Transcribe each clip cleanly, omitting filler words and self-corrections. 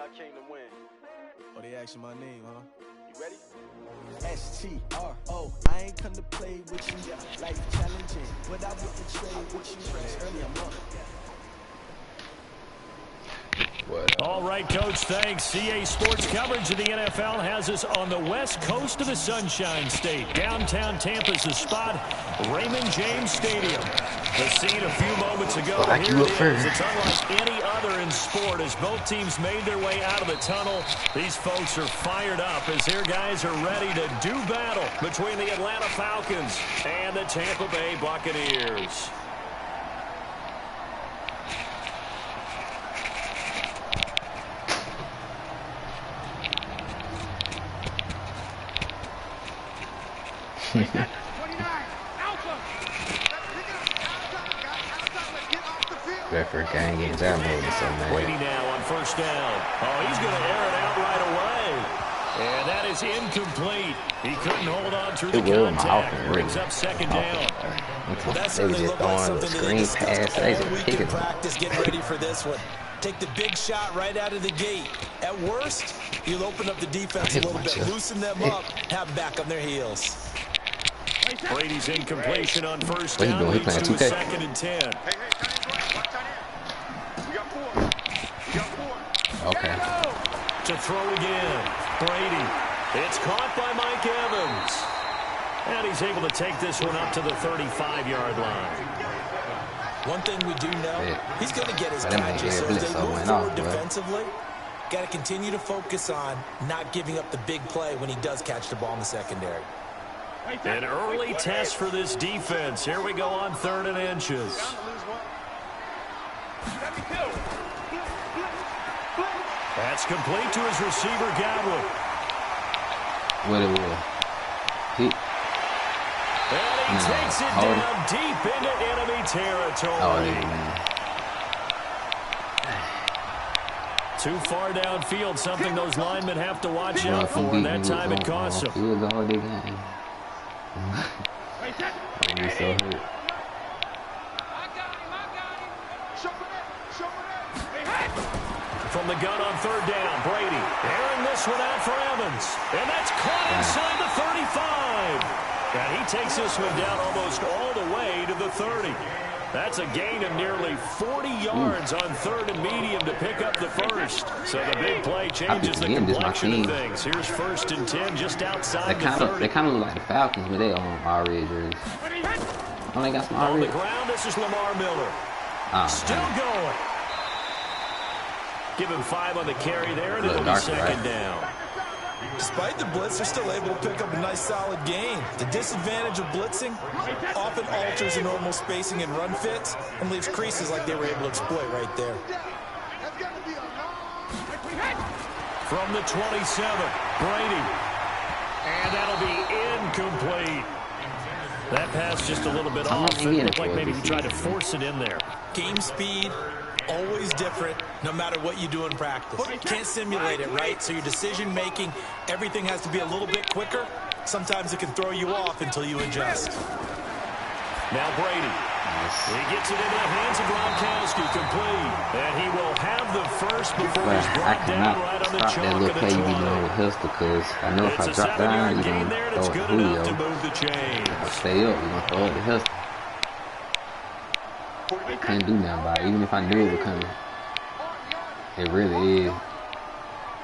I came to win. Oh, they asking my name, huh? You ready? STRO, I ain't come to play with you. Life challenging, but I wouldn't trade with you. It's early, I'm up. All right, Coach, thanks. CA Sports coverage of the NFL has us on the west coast of the Sunshine State. Downtown Tampa's the spot, Raymond James Stadium. The scene a few moments ago, but here it is. It's unlike any other in sport as both teams made their way out of the tunnel. These folks are fired up as their guys are ready to do battle between the Atlanta Falcons and the Tampa Bay Buccaneers. Bedford gang getting down mode so mad. Brady now on first down. Oh, he's going to air it out right away. And that is incomplete. He couldn't hold on through the contact. Brings up second down. Well, that's certainly looked like something that they discussed all week in practice, getting ready for this one. Take the big shot right out of the gate. At worst, you'll open up the defense a little bit, loosen them up, have them back on their heels. Brady's incompletion on first down leads to a second and 10. Okay. To throw again. Brady. It's caught by Mike Evans. And he's able to take this one up to the 35-yard line. One thing we do know, he's going to get his catches. So as they move forward defensively, got to continue to focus on not giving up the big play when he does catch the ball in the secondary. An early test for this defense. Here we go on 3rd and inches. That's complete to his receiver, Godwin. What it was. And he takes it down deep into enemy territory. Too far downfield, something those linemen have to watch out for, and that time it costs them. From the gun on 3rd down, Brady airing this one out for Evans. And that's caught inside the 35. And he takes this one down almost all the way to the 30. That's a gain of nearly 40 yards on 3rd and medium to pick up the first. So the big play changes the complexion of things. Here's 1st and 10 just outside the 30. They kind of look like the Falcons with their already jerseys. Oh, they got some on the ground, this is Lamar Miller. Still going. Give him 5 on the carry there, and it'll be second down. Despite the blitz, they're still able to pick up a nice, solid gain. The disadvantage of blitzing often alters the normal spacing and run fits and leaves creases like they were able to exploit right there. From the 27, Brady. And that'll be incomplete. That pass just a little bit off. It looked like maybe he tried to force it in there. Game speed, always different, no matter what you do in practice. You can't simulate it, right? So your decision-making, everything has to be a little bit quicker. Sometimes it can throw you off until you adjust. Now Brady. He gets it into the hands of Gronkowski, complete. And he will have the first before he's brought down right on the chalk that little play you be doing with Hill because I know if I drop down, you're going to throw it to Julio. If I stay up, you're going to throw it to Hill. I can't do nothing about it, even if I knew it was coming. It really is.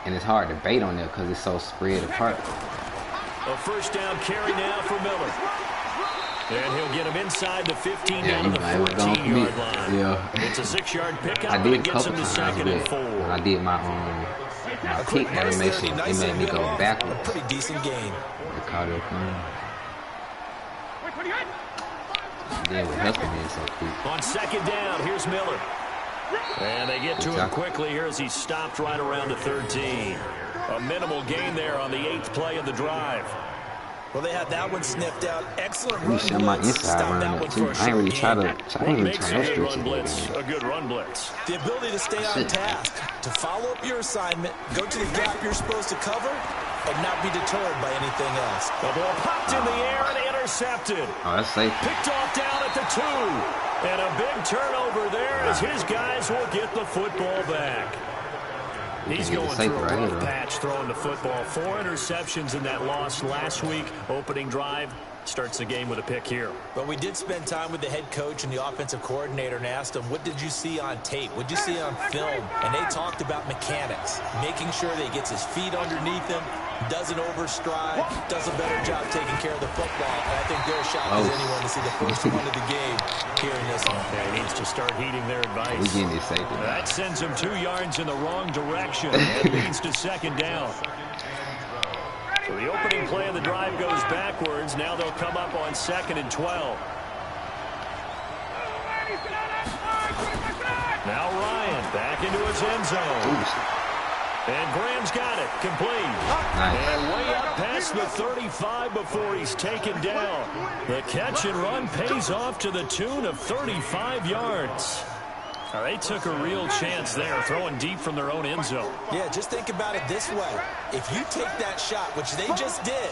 And it's hard to bait on there because it's so spread apart. A first down carry now for Miller. And he'll get him inside the 15 down to the 14-yard line. Yeah. It's a 6-yard pickup. I did it gets him to 2nd and 4. When I did my kick animation, it made me go backwards. Pretty decent game. It caught it then with Husky being so quick. On 2nd down, here's Miller. And they get to him quickly here as he's stopped right around the 13. A minimal gain there on the 8th play of the drive. Well, they had that one sniffed out. Excellent run blitz. My inside run that too. I ain't really try to. I ain't really try to run blitz. A good run blitz. The ability to stay on task, to follow up your assignment, go to the gap you're supposed to cover, and not be deterred by anything else. The ball popped in the air and intercepted. Oh, that's safe. Picked off down at the 2. And a big turnover there as his guys will get the football back. He's going through a rough patch throwing the football. 4 interceptions in that loss last week. Opening drive. Starts the game with a pick here. But we did spend time with the head coach and the offensive coordinator and asked them, what did you see on tape? What did you see on film? And they talked about mechanics, making sure that he gets his feet underneath him, doesn't overstride, does a better job taking care of the football. And I think they're shocked as anyone to see the first one of the game hearing this one. Yeah, he needs to start heeding their advice. We getting this safety. That sends him 2 yards in the wrong direction. That leads to second down. So the opening play of the drive goes backwards. Now they'll come up on 2nd and 12. Now Ryan back into his end zone. And Graham's got it. Complete. Nice. And way up past the 35 before he's taken down. The catch and run pays off to the tune of 35 yards. They took a real chance there, throwing deep from their own end zone. Yeah, just think about it this way. If you take that shot, which they just did,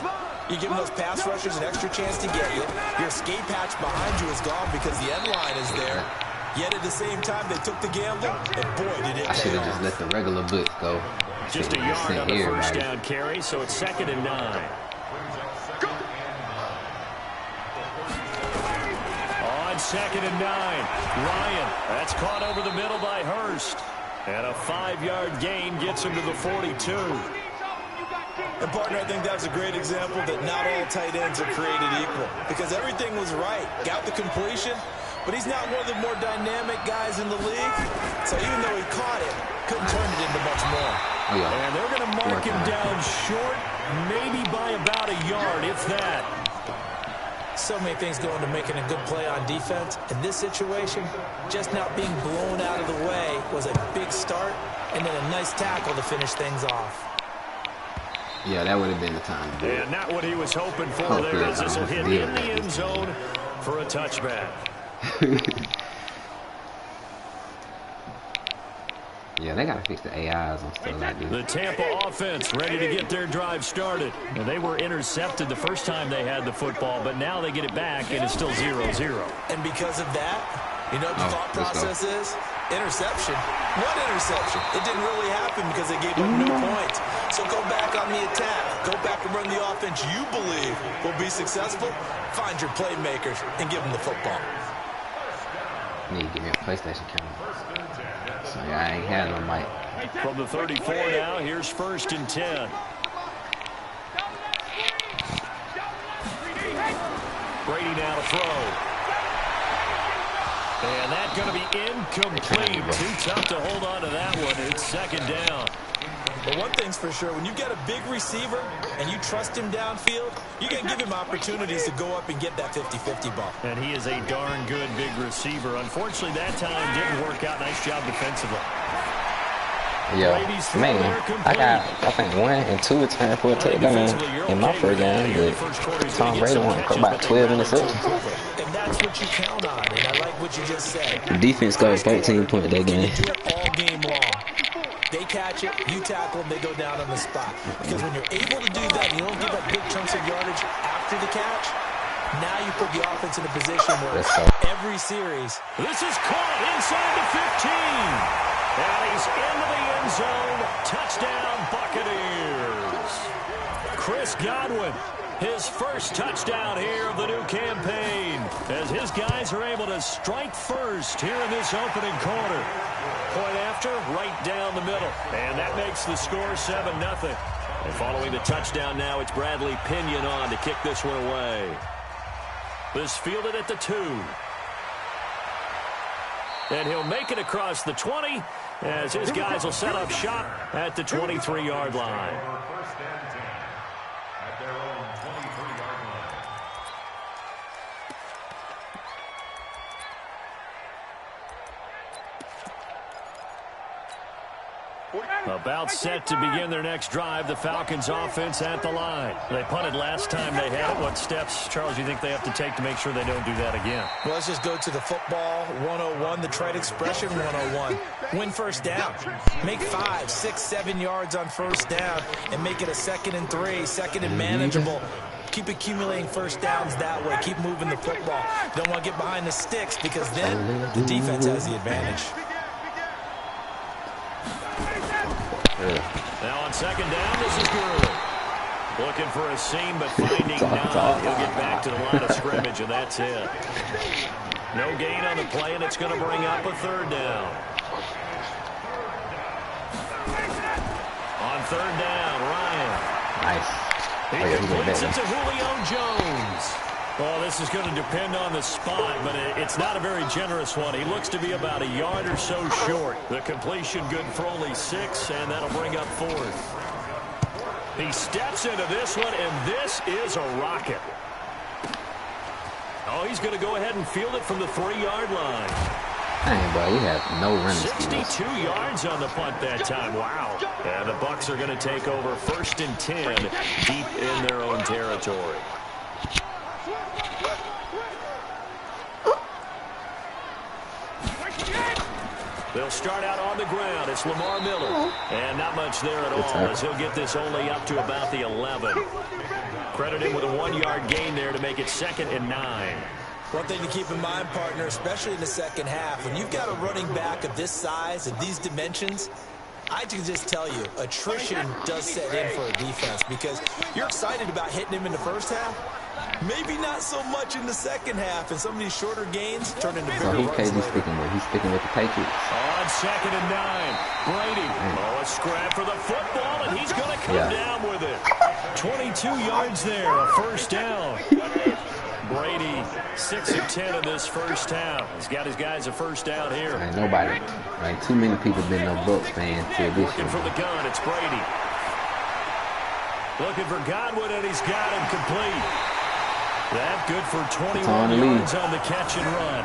you give those pass rushers an extra chance to get you. Your escape hatch behind you is gone because the end line is there. Yet at the same time, they took the gamble, and boy, did it pay off. I should have just let the regular blitz go. Just a yard on the first down carry, so it's 2nd and 9. On 2nd and 9, Ryan. That's caught over the middle by Hurst. And a 5-yard gain gets him to the 42. And, partner, I think that's a great example that not all tight ends are created equal. Because everything was right. Got the completion, but he's not one of the more dynamic guys in the league. So even though he caught it, couldn't turn it into much more. And they're going to mark him down short, maybe by about a yard, if that. So many things go into making a good play on defense. In this situation, just not being blown out of the way was a big start, and then a nice tackle to finish things off. Yeah, that would have been the time to do it. And not what he was hoping for there, as this will hit in the end zone for a touchback. Yeah, they got to fix the AIs on stuff like this. The Tampa offense ready to get their drive started. And they were intercepted the first time they had the football, but now they get it back, and it's still 0-0. And because of that, you know what the thought process is? Interception. What interception? It didn't really happen because they gave up no points. So go back on the attack. Go back and run the offense you believe will be successful. Find your playmakers and give them the football. Need to give me a PlayStation camera. So yeah, I ain't had no mic. From the 34 now, here's 1st and 10. Brady now to throw. And that's going to be incomplete. Too tough to hold on to that one. It's 2nd down. But one thing's for sure, when you get a big receiver and you trust him downfield, you can give him opportunities to go up and get that 50-50 ball. And he is a darn good big receiver. Unfortunately, that time didn't work out. Nice job defensively. Yeah, man, I got, I think 1 and 2 returns for a touchdown in my first game, but Tom Brady won for about 12 interceptions. And that's what you count on, and I like what you just said. The defense scored 14 points that game. You do it all game long. They catch it, you tackle them, they go down on the spot. Because when you're able to do that, you don't give up big chunks of yardage after the catch, now you put the offense in a position where every series. This is caught inside the 15. And he's into the end zone. Touchdown, Buccaneers. Chris Godwin, his first touchdown here of the new campaign, as his guys are able to strike first here in this opening quarter. Point after, right down the middle. And that makes the score 7-0. And following the touchdown now, it's Bradley Pinion on to kick this one away. This fielded at the 2. And he'll make it across the 20 as his guys will set up shop at the 23-yard line. About set to begin their next drive, the Falcons offense at the line. They punted last time they had it. What steps, Charles, you think they have to take to make sure they don't do that again? Well, let's just go to the football 101, the trite expression 101. Win first down. Make 5, 6, 7 yards on first down and make it a 2nd and 3, 2nd and manageable. Keep accumulating first downs that way. Keep moving the football. Don't want to get behind the sticks because then the defense has the advantage. Now on second down, this is Gurley. Looking for a seam, but finding none. He'll get back to the line of scrimmage, and that's it. No gain on the play, and it's going to bring up a third down. On third down, Ryan. Nice. He completes it to Julio Jones. Well, this is going to depend on the spot, but it's not a very generous one. He looks to be about a yard or so short. The completion good for only 6, and that'll bring up 4th. He steps into this one, and this is a rocket. Oh, he's going to go ahead and field it from the 3-yard line. Dang, boy, we have no running 62 yards on the punt that time. Wow. And the Bucs are going to take over 1st and 10 deep in their own territory. They'll start out on the ground. It's Lamar Miller. And not much there at all, as he'll get this only up to about the 11. Credit him with a 1-yard gain there to make it 2nd and 9. One thing to keep in mind, partner, especially in the second half, when you've got a running back of this size and these dimensions, I can just tell you, attrition does set in for a defense because you're excited about hitting him in the first half. Maybe not so much in the second half, and some of these shorter gains turn into bigger runs. So who KD sticking with? He's sticking with the Patriots. On 2nd and 9, Brady. Oh, a scrap for the football, and he's going to come down with it. 22 yards there, a first down. Brady, 6 of 10 in this first half. He's got his guys a first down here. Ain't nobody. Like, too many people been no Bucs fans till this Looking for the gun, it's Brady. Looking for Godwin, and he's got him complete. That good for 21 yards on the catch and run.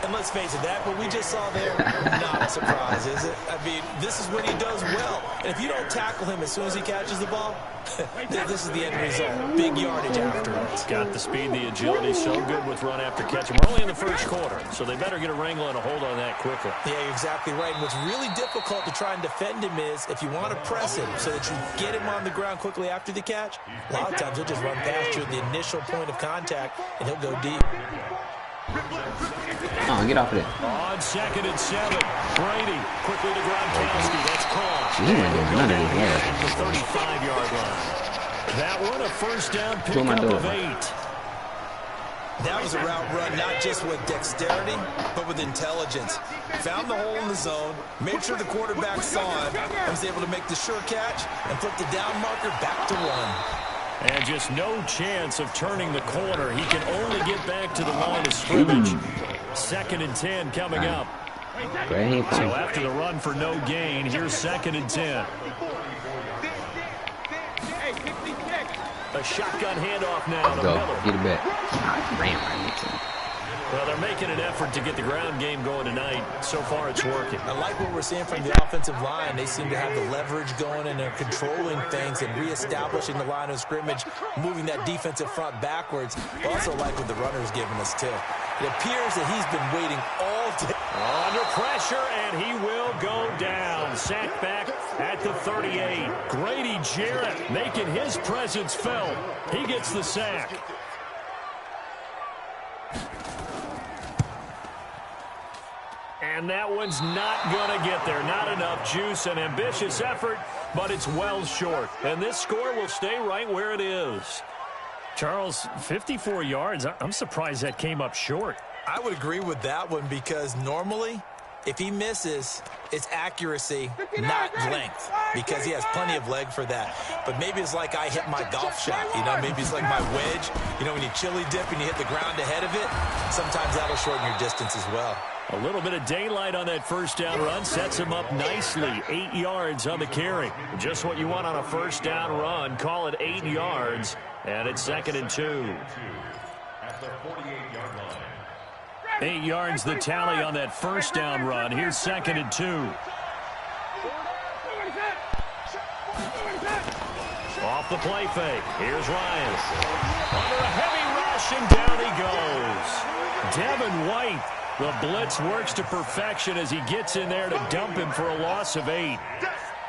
And let's face it, that what we just saw there, not a surprise, is it? I mean, this is what he does well. And if you don't tackle him as soon as he catches the ball, this is the end result. Big yardage afterwards. Got the speed, the agility, so good with run after catch. We're only in the first quarter, so they better get a wrangle and a hold on that quickly. Yeah, you're exactly right. And what's really difficult to try and defend him is if you want to press him so that you get him on the ground quickly after the catch, a lot of times he'll just run past you at the initial point of contact, and he'll go deep. Oh, get off of it. On 2nd and 7, Brady quickly to Gronkowski. That's caught. He ain't doing none of this. At the 35-yard line. That one a first down pickup of 8. That was a route run not just with dexterity, but with intelligence. Found the hole in the zone, made sure the quarterback saw him, and was able to make the sure catch and flip the down marker back to 1. And just no chance of turning the corner. He can only get back to the line of scrimmage. 2nd and 10 coming up. So after the run for no gain, here's 2nd and 10. A shotgun handoff now to Miller. Get it back. Well, they're making an effort to get the ground game going tonight. So far, it's working. I like what we're seeing from the offensive line. They seem to have the leverage going, and they're controlling things and reestablishing the line of scrimmage, moving that defensive front backwards. I also like what the runner's giving us, too. It appears that he's been waiting all day. Under pressure, and he will go down. Sacked back at the 38. Grady Jarrett making his presence felt. He gets the sack. And that one's not going to get there. Not enough juice. An ambitious effort, but it's well short. And this score will stay right where it is. Charles, 54 yards. I'm surprised that came up short. I would agree with that one because normally, if he misses, it's accuracy, not length, because he has plenty of leg for that. But maybe it's like I hit my golf shot, you know, maybe it's like my wedge. You know, when you chili dip and you hit the ground ahead of it, sometimes that'll shorten your distance as well. A little bit of daylight on that first down run sets him up nicely. 8 yards on the carry. Just what you want on a first down run. Call it 8 yards, and it's 2nd and 2. At the 48-yard line. 8 yards the tally on that first down run. Here's 2nd and 2. Off the play fake. Here's Ryan. Under a heavy rush, and down he goes. Devin White. The blitz works to perfection as he gets in there to dump him for a loss of 8.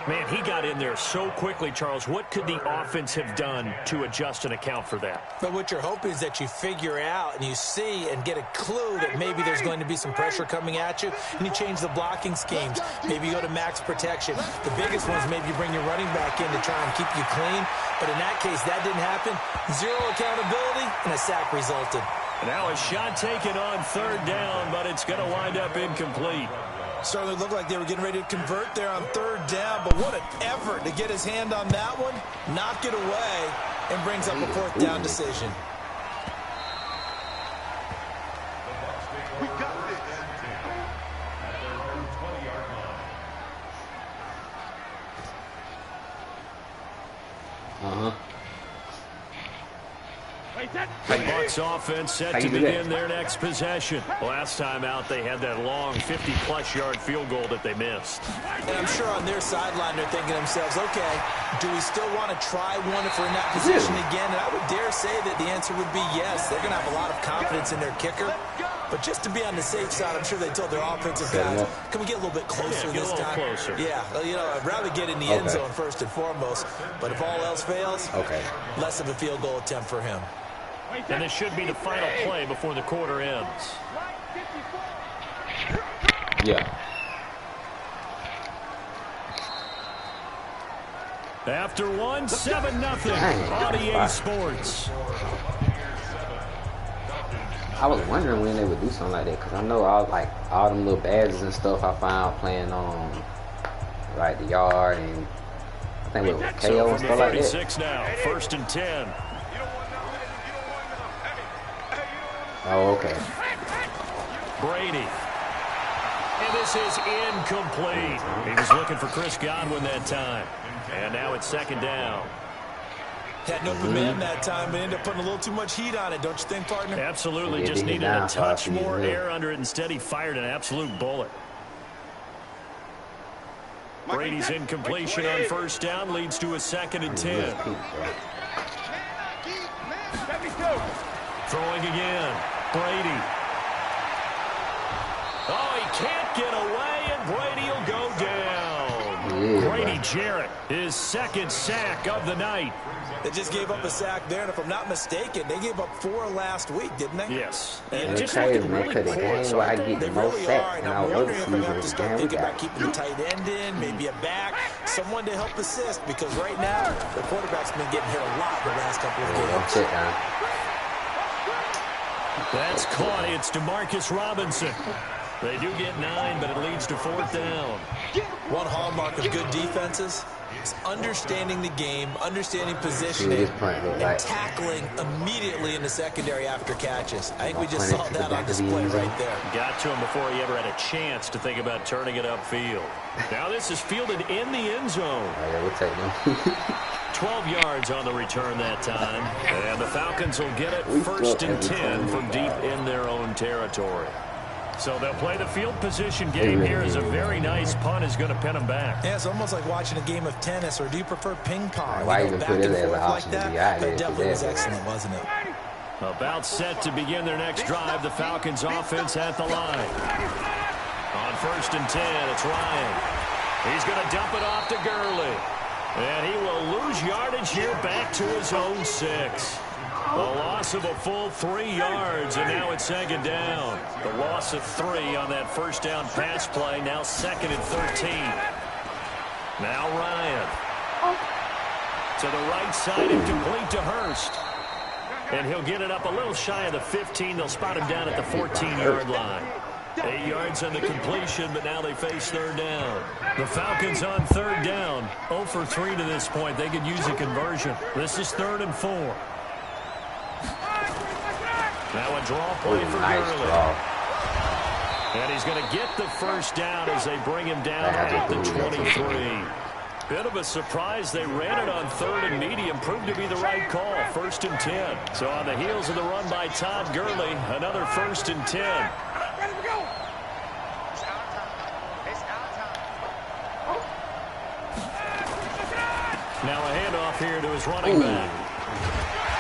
Man, he got in there so quickly, Charles. What could the offense have done to adjust and account for that? But what you're hoping is that you figure out and you see and get a clue that maybe there's going to be some pressure coming at you, and you change the blocking schemes. Maybe you go to max protection. The biggest one is maybe you bring your running back in to try and keep you clean. But in that case, that didn't happen. Zero accountability, and a sack resulted. Now a shot taken on 3rd down, but it's going to wind up incomplete. Certainly looked like they were getting ready to convert there on 3rd down, but what an effort to get his hand on that one, knock it away, and brings up a 4th down decision. We got this. The Bucs offense set to begin their next possession. Last time out, they had that long 50-plus yard field goal that they missed. And I'm sure on their sideline they're thinking to themselves, okay, do we still want to try one if we're in that position again? And I would dare say that the answer would be yes. They're going to have a lot of confidence in their kicker. But just to be on the safe side, I'm sure they told their offensive guys, can we get a little bit closer this time? Closer. Yeah, you know, I'd rather get in the end zone first and foremost. But if all else fails, less of a field goal attempt for him. And this should be the final play before the quarter ends. Yeah. After one, 7-0 on EA Sports. I was wondering when they would do something like that, because I know all them little badges and stuff I found playing on like the yard and I think it was KO and stuff like that. 36 now, 1st and 10. Oh, okay. Brady. And this is incomplete. He was looking for Chris Godwin that time. And now it's 2nd down. Had an open man that time, but ended up putting a little too much heat on it, don't you think, partner? Absolutely. Just needed a touch more air under it. Instead, he fired an absolute bullet. Brady's incompletion on 1st down leads to a 2nd and 10. Throwing again. Brady. Oh, he can't get away, and Brady will go down. Grady Jarrett, his 2nd sack of the night. They just gave up a sack there, and if I'm not mistaken, they gave up 4 last week, didn't they? Yes. And just crazy, man, because the game where I get the most sacks, and I was wondering if I'm going to have to start thinking about keeping the tight end in, maybe a back, someone to help assist, because right now, the quarterback's been getting hit a lot the last couple of games. That's caught. It's DeMarcus Robinson. They do get 9, but it leads to 4th down. One hallmark of good defenses is understanding the game, understanding positioning, and tackling immediately in the secondary after catches. I think we just saw that on display right there. Got to him before he ever had a chance to think about turning it upfield. Now this is fielded in the end zone. Yeah, we'll take them. 12 yards on the return that time. And the Falcons will get it 1st and 10 from deep in their own territory. So they'll play the field position game here as a very nice punt is going to pin them back. Yeah, it's almost like watching a game of tennis, or do you prefer ping pong? Why even put it as an option to be out That definitely was excellent, wasn't it? About set to begin their next drive, the Falcons offense at the line. On 1st and 10, it's Ryan. He's going to dump it off to Gurley. And he will lose yardage here back to his own 6. A loss of a full 3 yards, and now it's 2nd down. The loss of 3 on that 1st down pass play, now 2nd and 13. Now Ryan. To the right side and complete to Hurst. And he'll get it up a little shy of the 15. They'll spot him down at the 14-yard line. 8 yards on the completion, but now they face 3rd down. The Falcons on 3rd down. 0 for 3 to this point. They could use a conversion. This is 3rd and 4. Now a draw play for Gurley. And he's going to get the 1st down as they bring him down at the 23. Bit of a surprise. They ran it on 3rd and medium. Proved to be the right call. 1st and 10. So on the heels of the run by Todd Gurley, another 1st and 10. Now a handoff here to his running back.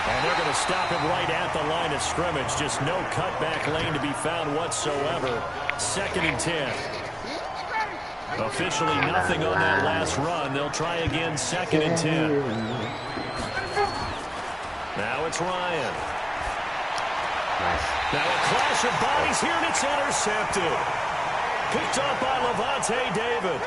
And they're going to stop him right at the line of scrimmage. Just no cutback lane to be found whatsoever. 2nd and 10. Officially nothing on that last run. They'll try again, 2nd and 10. Now it's Ryan. Nice. Now a clash of bodies here, and it's intercepted. Picked up by Lavonte David.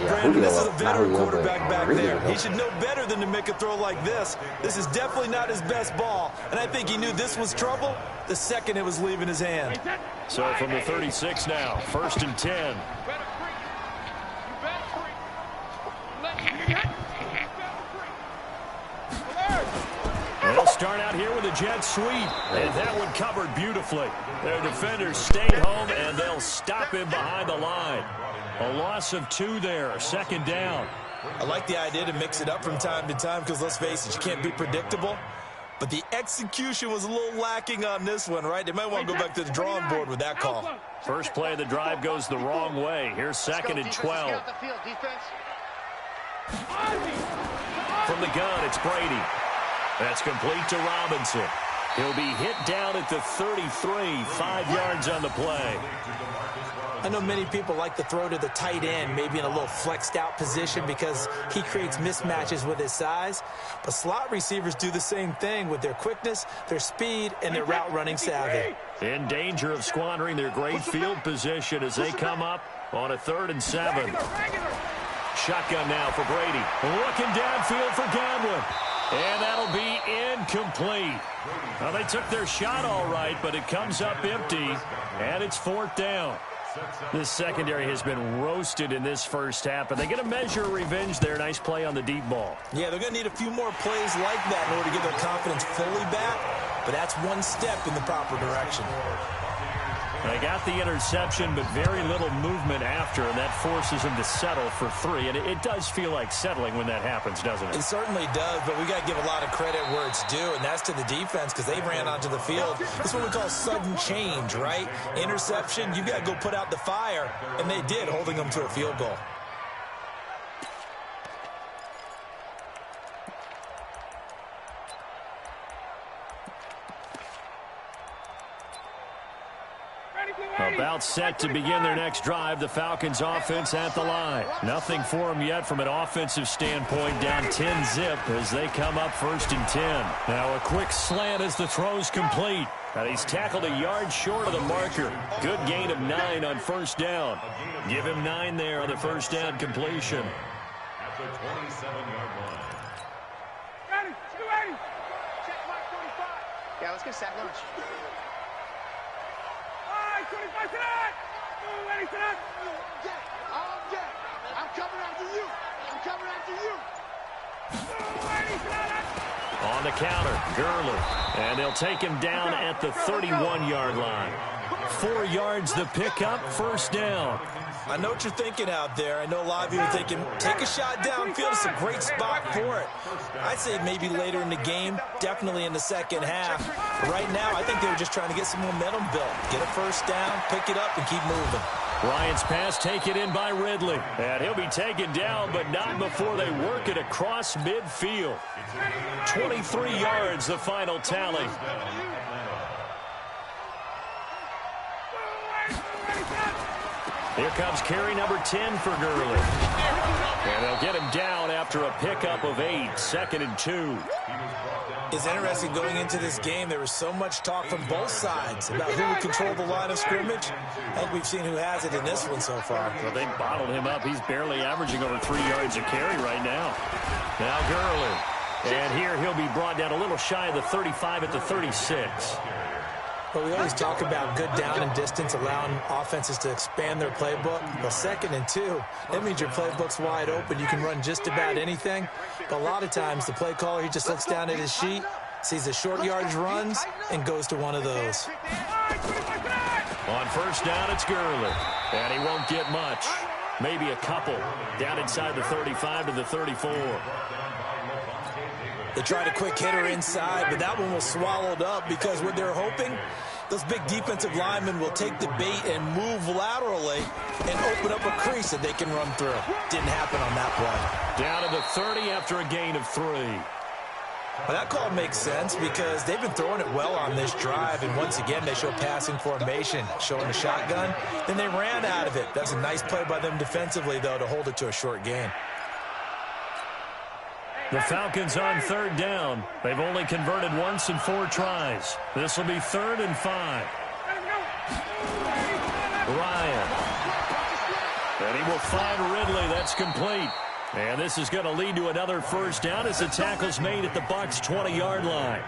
Brandon, this is a veteran quarterback back there. He should know better than to make a throw like this. This is definitely not his best ball, and I think he knew this was trouble the second it was leaving his hand. So from the 36 now, 1st and 10. They'll start out here with a jet sweep, and that one covered beautifully. Their defenders stayed home, and they'll stop him behind the line. A loss of 2 there, 2nd down. I like the idea to mix it up from time to time because, let's face it, you can't be predictable. But the execution was a little lacking on this one, right? They might want to go back to the drawing board with that call. First play of the drive goes the wrong way. Here's 2nd and 12. From the gun, it's Brady. That's complete to Robinson. He'll be hit down at the 33, 5 yards on the play. I know many people like to throw to the tight end, maybe in a little flexed out position because he creates mismatches with his size. But slot receivers do the same thing with their quickness, their speed, and their route running savvy. In danger of squandering their great field position as they come up on a 3rd and 7. Shotgun now for Brady. Looking downfield for Gamblin. And that'll be incomplete. Well, they took their shot all right, but it comes up empty, and it's 4th down. This secondary has been roasted in this first half, but they get a measure of revenge there. Nice play on the deep ball. Yeah, they're going to need a few more plays like that in order to get their confidence fully back, but that's one step in the proper direction. They got the interception, but very little movement after, and that forces them to settle for 3. And it does feel like settling when that happens, doesn't it? It certainly does, but we got to give a lot of credit where it's due, and that's to the defense because they ran onto the field. That's what we call sudden change, right? Interception, you got to go put out the fire, and they did, holding them to a field goal. About set to begin their next drive. The Falcons offense at the line. Nothing for them yet from an offensive standpoint. Down 10-zip as they come up 1st and 10. Now a quick slant as the throw's complete. And he's tackled a yard short of the marker. Good gain of 9 on 1st down. Give him 9 there on the 1st down completion. At the 27-yard line. Ready, you ready? Check mark 25. Yeah, let's get sack lunch. 25 to that! Ready to that! I'm coming after you! I'm coming after you! Ready to that! On the counter, Gurley. And they'll take him down at the 31-yard line. 4 yards the pickup, 1st down. I know what you're thinking out there. I know a lot of you are thinking, take a shot downfield. It's a great spot for it. I'd say maybe later in the game, definitely in the second half. But right now, I think they were just trying to get some momentum built. Get a 1st down, pick it up, and keep moving. Ryan's pass taken in by Ridley. And he'll be taken down, but not before they work it across midfield. 23 yards, the final tally. Here comes carry number 10 for Gurley. And they'll get him down after a pickup of 8, 2nd and 2. It's interesting going into this game. There was so much talk from both sides about who would control the line of scrimmage. I think we've seen who has it in this one so far. Well, they bottled him up. He's barely averaging over 3 yards a carry right now. Now Gurley. And here he'll be brought down a little shy of the 35 at the 36. But we always talk about good down and distance, allowing offenses to expand their playbook. Well, 2nd and 2, that means your playbook's wide open. You can run just about anything. But a lot of times, the play caller, he just looks down at his sheet, sees the short yardage runs, and goes to one of those. On 1st down, it's Gurley. And he won't get much. Maybe a couple. Down inside the 35 to the 34. They tried a quick hitter inside, but that one was swallowed up because what they're hoping, those big defensive linemen will take the bait and move laterally and open up a crease that they can run through. Didn't happen on that play. Down to the 30 after a gain of 3. Well, that call makes sense because they've been throwing it well on this drive, and once again, they show passing formation, showing the shotgun. Then they ran out of it. That's a nice play by them defensively, though, to hold it to a short gain. The Falcons on third down. They've only converted once in 4 tries. This will be 3rd and 5. Ryan. And he will find Ridley. That's complete. And this is going to lead to another first down as the tackle's made at the Bucs' 20-yard line.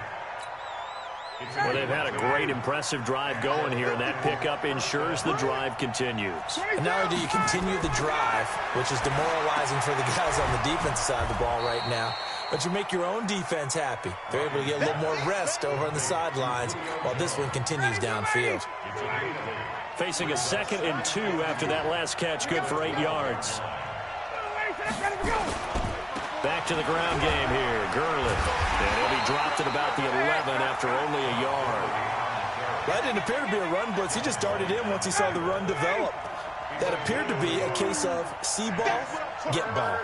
Well, they've had a great, impressive drive going here, and that pickup ensures the drive continues. And not only do you continue the drive, which is demoralizing for the guys on the defensive side of the ball right now, but you make your own defense happy. They're able to get a little more rest over on the sidelines while this one continues downfield. Facing a 2nd and 2 after that last catch, good for 8 yards. Back to the ground game here. Gurley. And he'll be dropped at about the 11 after only a yard. That didn't appear to be a run blitz. He just darted in once he saw the run develop. That appeared to be a case of see ball, get ball.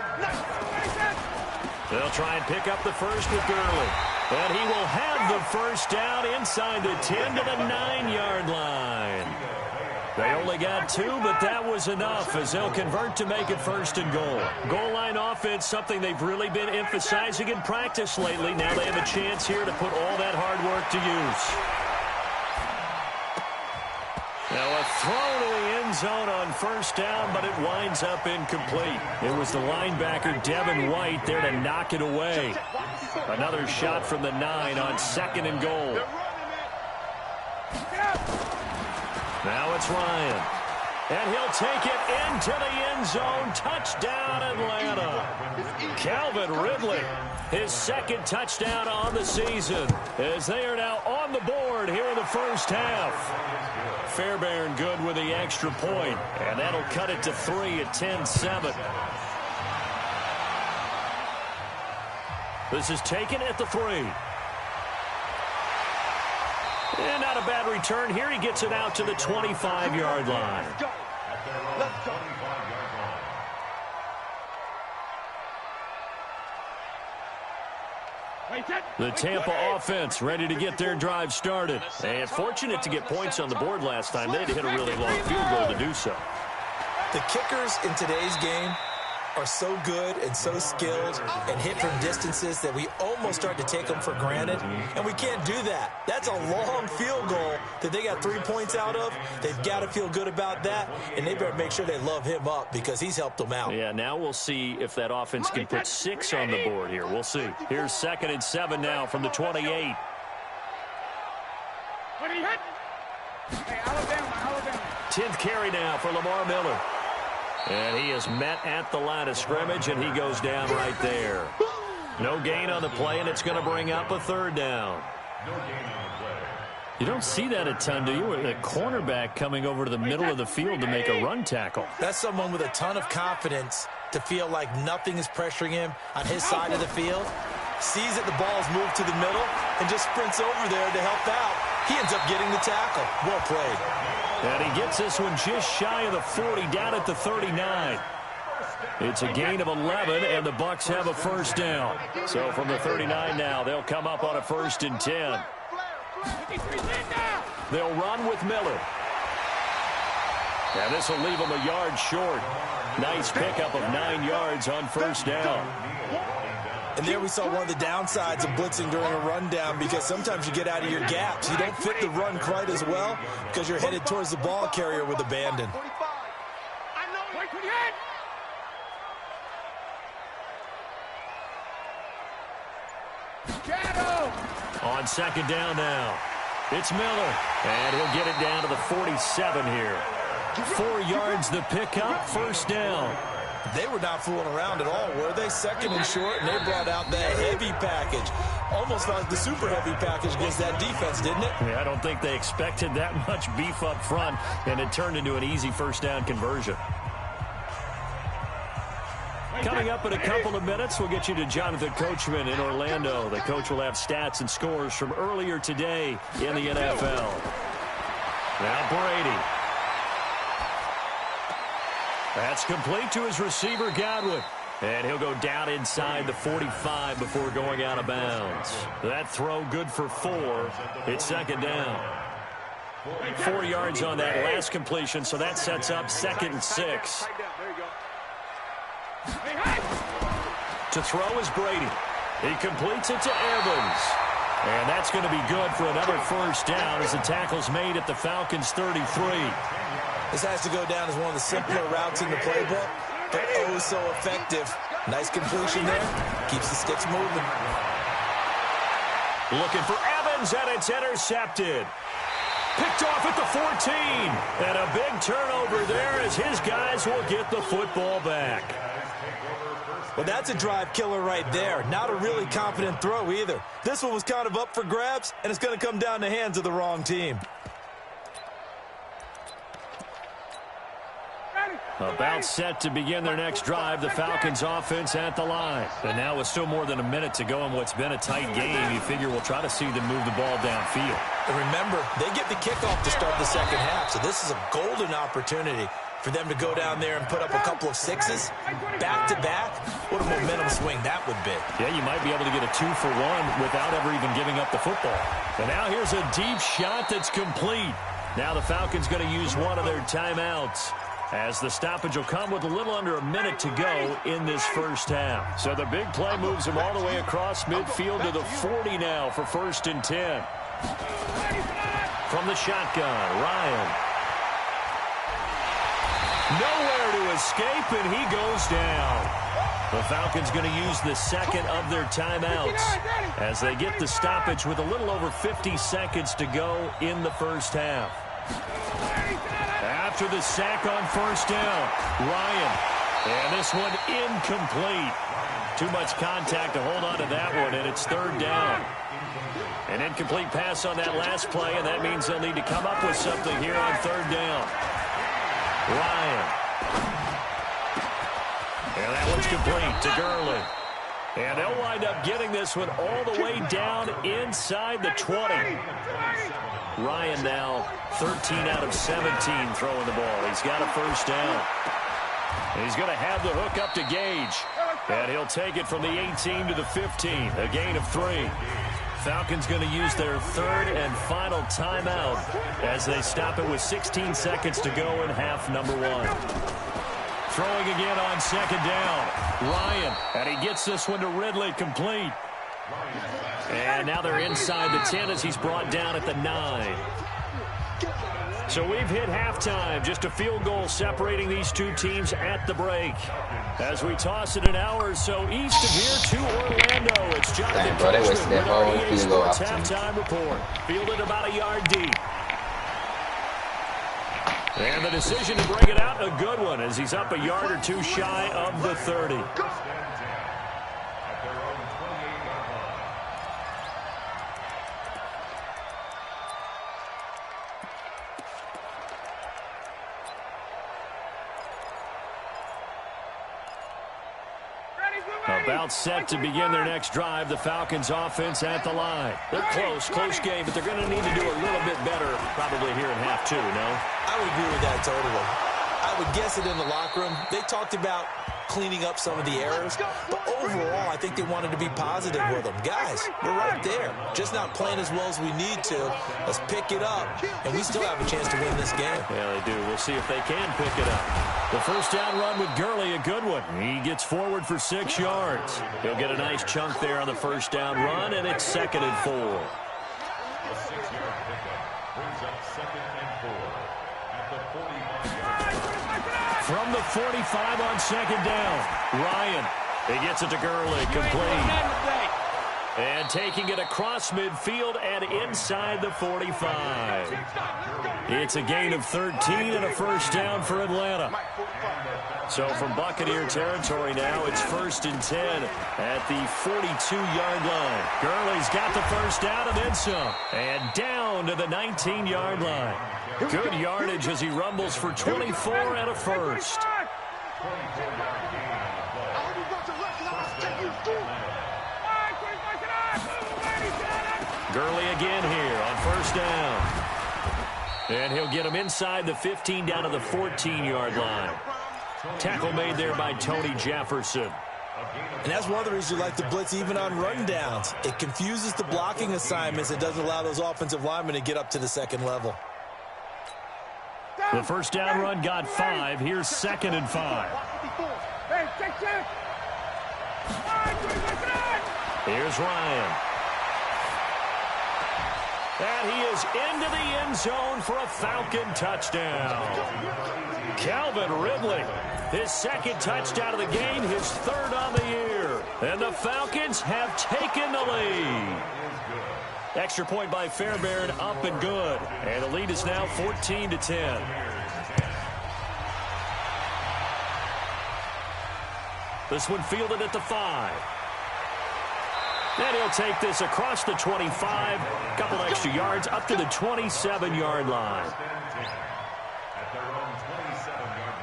They'll try and pick up the first with Gurley. And he will have the first down inside the 10 to the 9-yard line. They only got 2, but that was enough as they'll convert to make it 1st and goal. Goal line offense, something they've really been emphasizing in practice lately. Now they have a chance here to put all that hard work to use. Now a throw to the end zone on first down, but it winds up incomplete. It was the linebacker, Devin White, there to knock it away. Another shot from the 9 on 2nd and goal. Now it's Ryan. And he'll take it into the end zone. Touchdown, Atlanta. Calvin Ridley, his 2nd touchdown on the season, as they are now on the board here in the first half. Fairbairn good with the extra point, and that'll cut it to 3 at 10-7. This is taken at the 3. And not a bad return here. He gets it out to the 25-yard line. Let's go. The Tampa offense ready to get their drive started. And fortunate to get points on the board last time. They had to hit a really long field goal to do so. The kickers in today's game are so good and so skilled and hit from distances that we almost start to take them for granted, and we can't do that. That's a long field goal that they got 3 points out of. They've got to feel good about that, and they better make sure they love him up because he's helped them out. Yeah, now we'll see if that offense can put 6 on the board here. We'll see. Here's 2nd and 7 now from the 28. When he hit. Hey, Alabama. 10th carry now for Lamar Miller. And he is met at the line of scrimmage, and he goes down right there. No gain on the play, and it's going to bring up a 3rd down. You don't see that a ton, do you? With a cornerback coming over to the middle of the field to make a run tackle. That's someone with a ton of confidence to feel like nothing is pressuring him on his side of the field. Sees that the ball's moved to the middle and just sprints over there to help out. He ends up getting the tackle. Well played. And he gets this one just shy of the 40, down at the 39. It's a gain of 11, and the Bucs have a first down. So from the 39 now, they'll come up on a 1st and 10. They'll run with Miller. And this will leave them a yard short. Nice pickup of 9 yards on first down. And there we saw one of the downsides of blitzing during a rundown, because sometimes you get out of your gaps. You don't fit the run quite as well because you're headed towards the ball carrier with abandon. On 2nd down now, it's Miller. And he'll get it down to the 47 here. 4 yards the pickup, first down. They were not fooling around at all, were they? 2nd and short, and they brought out the heavy package. Almost like the super heavy package against that defense, didn't it? Yeah, I don't think they expected that much beef up front, and it turned into an easy first down conversion. Coming up in a couple of minutes, we'll get you to Jonathan Coachman in Orlando. The coach will have stats and scores from earlier today in the NFL. Now Brady. That's complete to his receiver, Godwin. And he'll go down inside the 45 before going out of bounds. That throw good for 4. It's second down. 4 yards on that last completion, so that sets up 2nd and 6. To throw is Brady. He completes it to Evans. And that's going to be good for another first down as the tackle's made at the Falcons' 33. This has to go down as one of the simpler routes in the playbook, but oh so effective. Nice completion there. Keeps the sticks moving. Looking for Evans, and it's intercepted. Picked off at the 14. And a big turnover there as his guys will get the football back. Well, that's a drive killer right there. Not a really confident throw either. This one was kind of up for grabs, and it's going to come down the hands of the wrong team. About set to begin their next drive, the Falcons offense at the line. And now with still more than a minute to go in what's been a tight game, you figure we'll try to see them move the ball downfield. And remember, they get the kickoff to start the second half, so this is a golden opportunity for them to go down there and put up a couple of sixes back-to-back. What a momentum swing that would be. Yeah, you might be able to get a 2-for-1 without ever even giving up the football. And now here's a deep shot that's complete. Now the Falcons going to use one of their timeouts, as the stoppage will come with a little under a minute to go in this first half. So the big play moves him all the way across midfield to the 40 now for 1st and 10. From the shotgun, Ryan. Nowhere to escape, and he goes down. The Falcons going to use the second of their timeouts as they get the stoppage with a little over 50 seconds to go in the first half. After the sack on first down, Ryan. And this one incomplete. Too much contact to hold on to that one, and it's 3rd down. An incomplete pass on that last play, and that means they'll need to come up with something here on 3rd down. Ryan. And that one's complete to Gurley. And they'll wind up getting this one all the way down inside the 20. Ryan now 13 out of 17 throwing the ball. He's got a first down. And he's going to have the hook up to Gage. And he'll take it from the 18 to the 15. A gain of 3. Falcons going to use their 3rd and final timeout as they stop it with 16 seconds to go in half number 1. Throwing again on 2nd down. Ryan, and he gets this one to Ridley, complete. And now they're inside the 10 as he's brought down at the 9. So we've hit halftime. Just a field goal separating these two teams at the break. As we toss it an hour or so east of here to Orlando, it's Jonathan Coachman with our EA Sports halftime report. Fielded about a yard deep. And the decision to bring it out, a good one, as he's up a yard or 2 shy of the 30. About set to begin their next drive, the Falcons offense at the line. They're close game, but they're going to need to do a little bit better probably here in half 2, no? I would agree with that totally. I would guess it in the locker room. They talked about cleaning up some of the errors, but overall, I think they wanted to be positive with them. Guys, we're right there. Just not playing as well as we need to. Let's pick it up, and we still have a chance to win this game. Yeah, they do. We'll see if they can pick it up. The first down run with Gurley, a good one. He gets forward for 6 yards. He'll get a nice chunk there on the first down run, and it's 2nd and 4. A 6-yard pickup brings up 2nd and 4 at the 45. From the 45 on 2nd down, Ryan. He gets it to Gurley, complete. And taking it across midfield and inside the 45. It's a gain of 13 and a first down for Atlanta. So from Buccaneer territory now, it's 1st and 10 at the 42-yard line. Gurley's got the first down and then some. And down to the 19-yard line. Good yardage as he rumbles for 24 and a first. Gurley again here on first down. And he'll get him inside the 15 down to the 14-yard line. Tackle made there by Tony Jefferson. And that's one of the reasons you like to blitz even on rundowns. It confuses the blocking assignments. It doesn't allow those offensive linemen to get up to the second level. The first down run got 5. Here's 2nd and 5. Here's Ryan. And he is into the end zone for a Falcon touchdown. Calvin Ridley, his 2nd touchdown of the game, his 3rd on the year. And the Falcons have taken the lead. Extra point by Fairbairn, up and good. And the lead is now 14-10. This one fielded at the 5. And he'll take this across the 25. Couple extra yards up to the 27-yard line. At their own 27-yard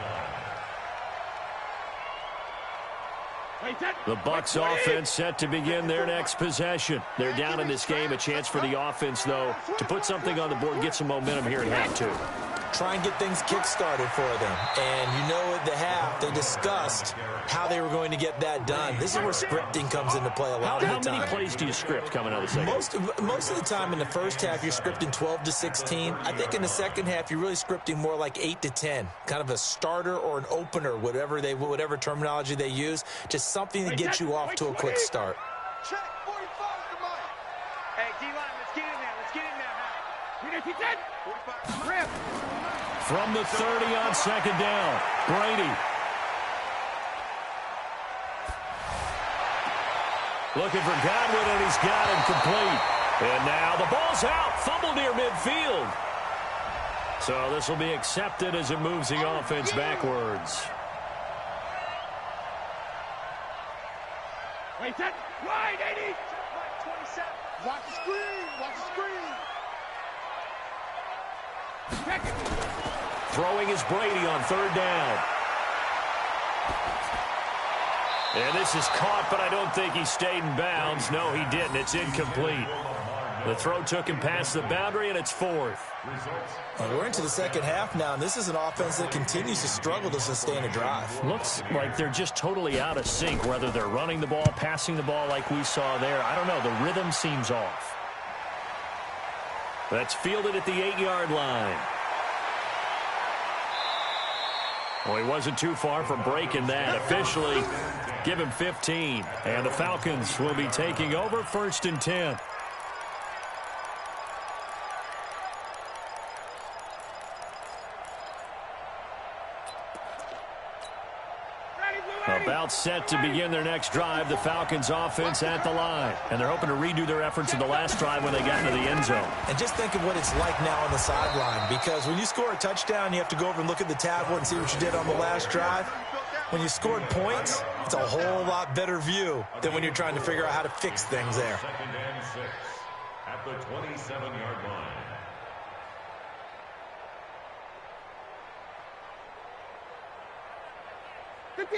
line. The Bucs offense set to begin their next possession. They're down in this game. A chance for the offense, though, to put something on the board, get some momentum here at half 2. Try and get things kick-started for them. And you know at the half, they discussed how they were going to get that done. This is where scripting comes into play a lot of the time. How many plays do you script coming out of the second? Most of the time in the first half, you're scripting 12 to 16. I think in the second half, you're really scripting more like 8 to 10. Kind of a starter or an opener, whatever terminology they use. Just something to get you off to a quick start. Check 45 to mine. Hey, D-line, let's get in there. Let's get in there. We need to 10. 45 rip. From the 30 on 2nd down, Brady. Looking for Godwin, and he's got him complete. And now the ball's out. Fumble near midfield. So this will be accepted as it moves the offense backwards. Wait, that wide, 80. 27. Watch the screen. Watch the screen. Check it. Throwing is Brady on 3rd down. And this is caught, but I don't think he stayed in bounds. No, he didn't. It's incomplete. The throw took him past the boundary, and it's 4th. Well, we're into the second half now, and this is an offense that continues to struggle to sustain a drive. Looks like they're just totally out of sync, whether they're running the ball, passing the ball like we saw there. I don't know. The rhythm seems off. That's fielded at the 8-yard line. Well, he wasn't too far from breaking that. Officially, give him 15. And the Falcons will be taking over 1st and 10. About set to begin their next drive, the Falcons offense at the line. And they're hoping to redo their efforts in the last drive when they got into the end zone. And just think of what it's like now on the sideline, because when you score a touchdown, you have to go over and look at the tablet and see what you did on the last drive. When you scored points, it's a whole lot better view than when you're trying to figure out how to fix things there. 2nd and 6 at the 27-yard line.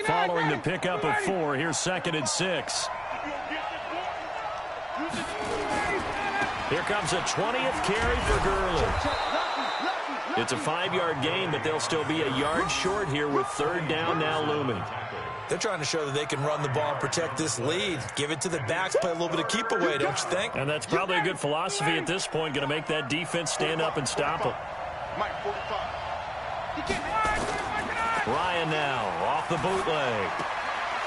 Following the pickup of 4, here's 2nd and 6. Here comes a 20th carry for Gurley. It's a 5-yard gain, but they'll still be a yard short here with 3rd down now looming. They're trying to show that they can run the ball and protect this lead. Give it to the backs, play a little bit of keep away, don't you think? And that's probably a good philosophy at this point, going to make that defense stand up and stop them. Ryan now off the bootleg.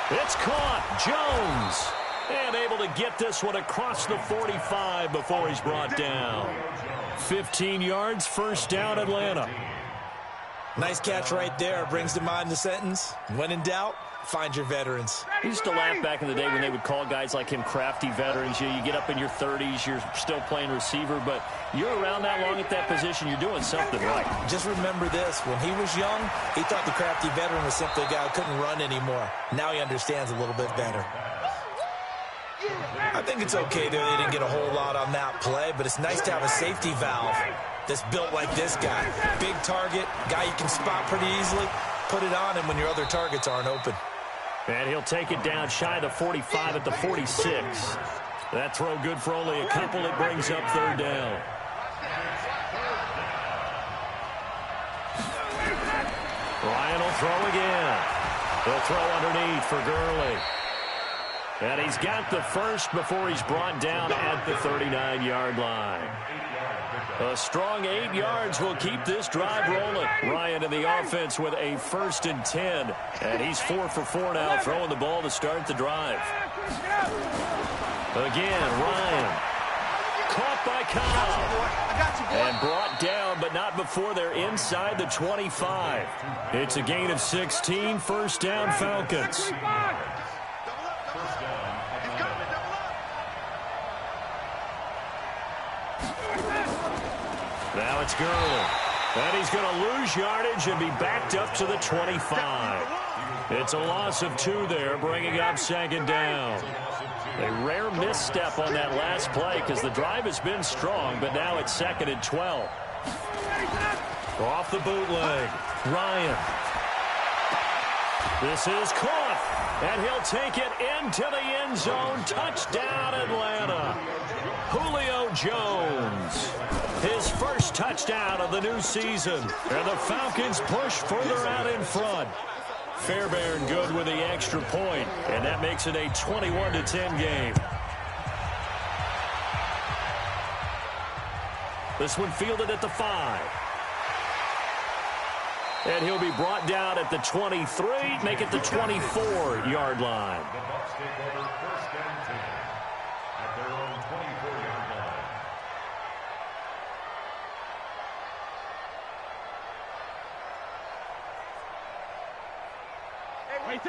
It's caught. Jones. And able to get this one across the 45 before he's brought down. 15 yards, 1st down, Atlanta. Nice catch right there. Brings to mind the sentence, when in doubt, find your veterans. I used to laugh back in the day when they would call guys like him crafty veterans. You get up in your 30s, you're still playing receiver, but you're around that long at that position, you're doing something right. Just remember this. When he was young, he thought the crafty veteran was simply a guy who couldn't run anymore. Now he understands a little bit better. I think it's okay that they didn't get a whole lot on that play, but it's nice to have a safety valve that's built like this guy. Big target, guy you can spot pretty easily. Put it on him when your other targets aren't open. And he'll take it down shy of the 45 at the 46. That throw good for only a couple. It brings up 3rd down. Ryan will throw again. They'll throw underneath for Gurley. And he's got the first before he's brought down at the 39-yard line. A strong 8 yards will keep this drive rolling. Ryan in the offense with a 1st and 10. And he's 4 for 4 now, throwing the ball to start the drive. Again, Ryan. Caught by Cobb. And brought down, but not before they're inside the 25. It's a gain of 16, 1st down Falcons. Now it's Gurley. And he's going to lose yardage and be backed up to the 25. It's a loss of 2 there, bringing up 2nd down. A rare misstep on that last play because the drive has been strong, but now it's 2nd and 12. Off the bootleg. Ryan. This is caught, and he'll take it into the end zone. Touchdown, Atlanta. Julio Jones. His first touchdown of the new season. And the Falcons push further out in front. Fairbairn good with the extra point, and that makes it a 21-10 game. This one fielded at the 5. And he'll be brought down at the 23, make it the 24-yard line. The Bucs take over 1st and 10 at their own 24-yard line.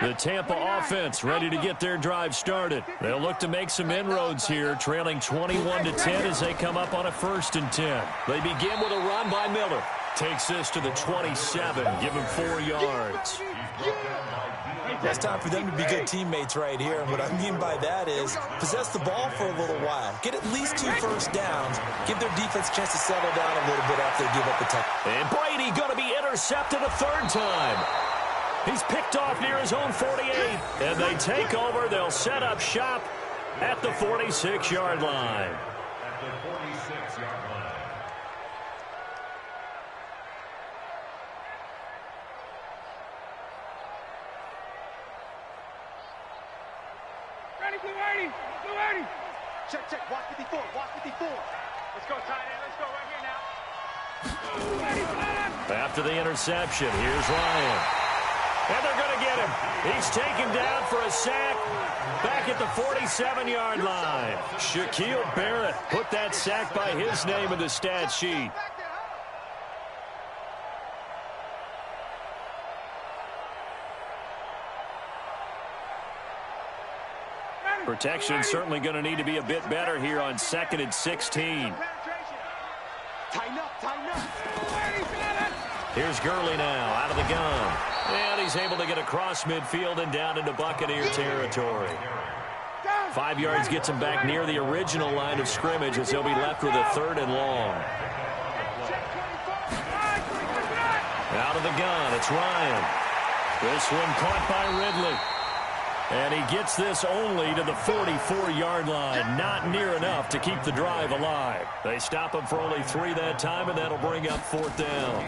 The Tampa offense ready to get their drive started. They'll look to make some inroads here, trailing 21-10 as they come up on a 1st and 10. They begin with a run by Miller. Takes this to the 27, give him 4 yards. It's time for them to be good teammates right here. And what I mean by that is possess the ball for a little while. Get at least 2 first downs. Give their defense a chance to settle down a little bit after they give up the touchdown. And Brady going to be intercepted a 3rd time. He's picked off near his own 48. And they take over. They'll set up shop at the 46-yard line. At the 46-yard line. Ready, Blue 80. Blue 80. Check. Watch 54. Watch 54. Let's go, tight end. Let's go right here now. After the interception, here's Ryan. And they're going to get him. He's taken down for a sack back at the 47-yard line. Shaquille Barrett put that sack by his name in the stat sheet. Protection certainly going to need to be a bit better here on 2nd and 16. Tighten up. Here's Gurley now out of the gun. And he's able to get across midfield and down into Buccaneer territory. 5 yards gets him back near the original line of scrimmage as they'll be left with a 3rd and long. Out of the gun, it's Ryan. This one caught by Ridley. And he gets this only to the 44-yard line. Not near enough to keep the drive alive. They stop him for only 3 that time, and that'll bring up 4th down.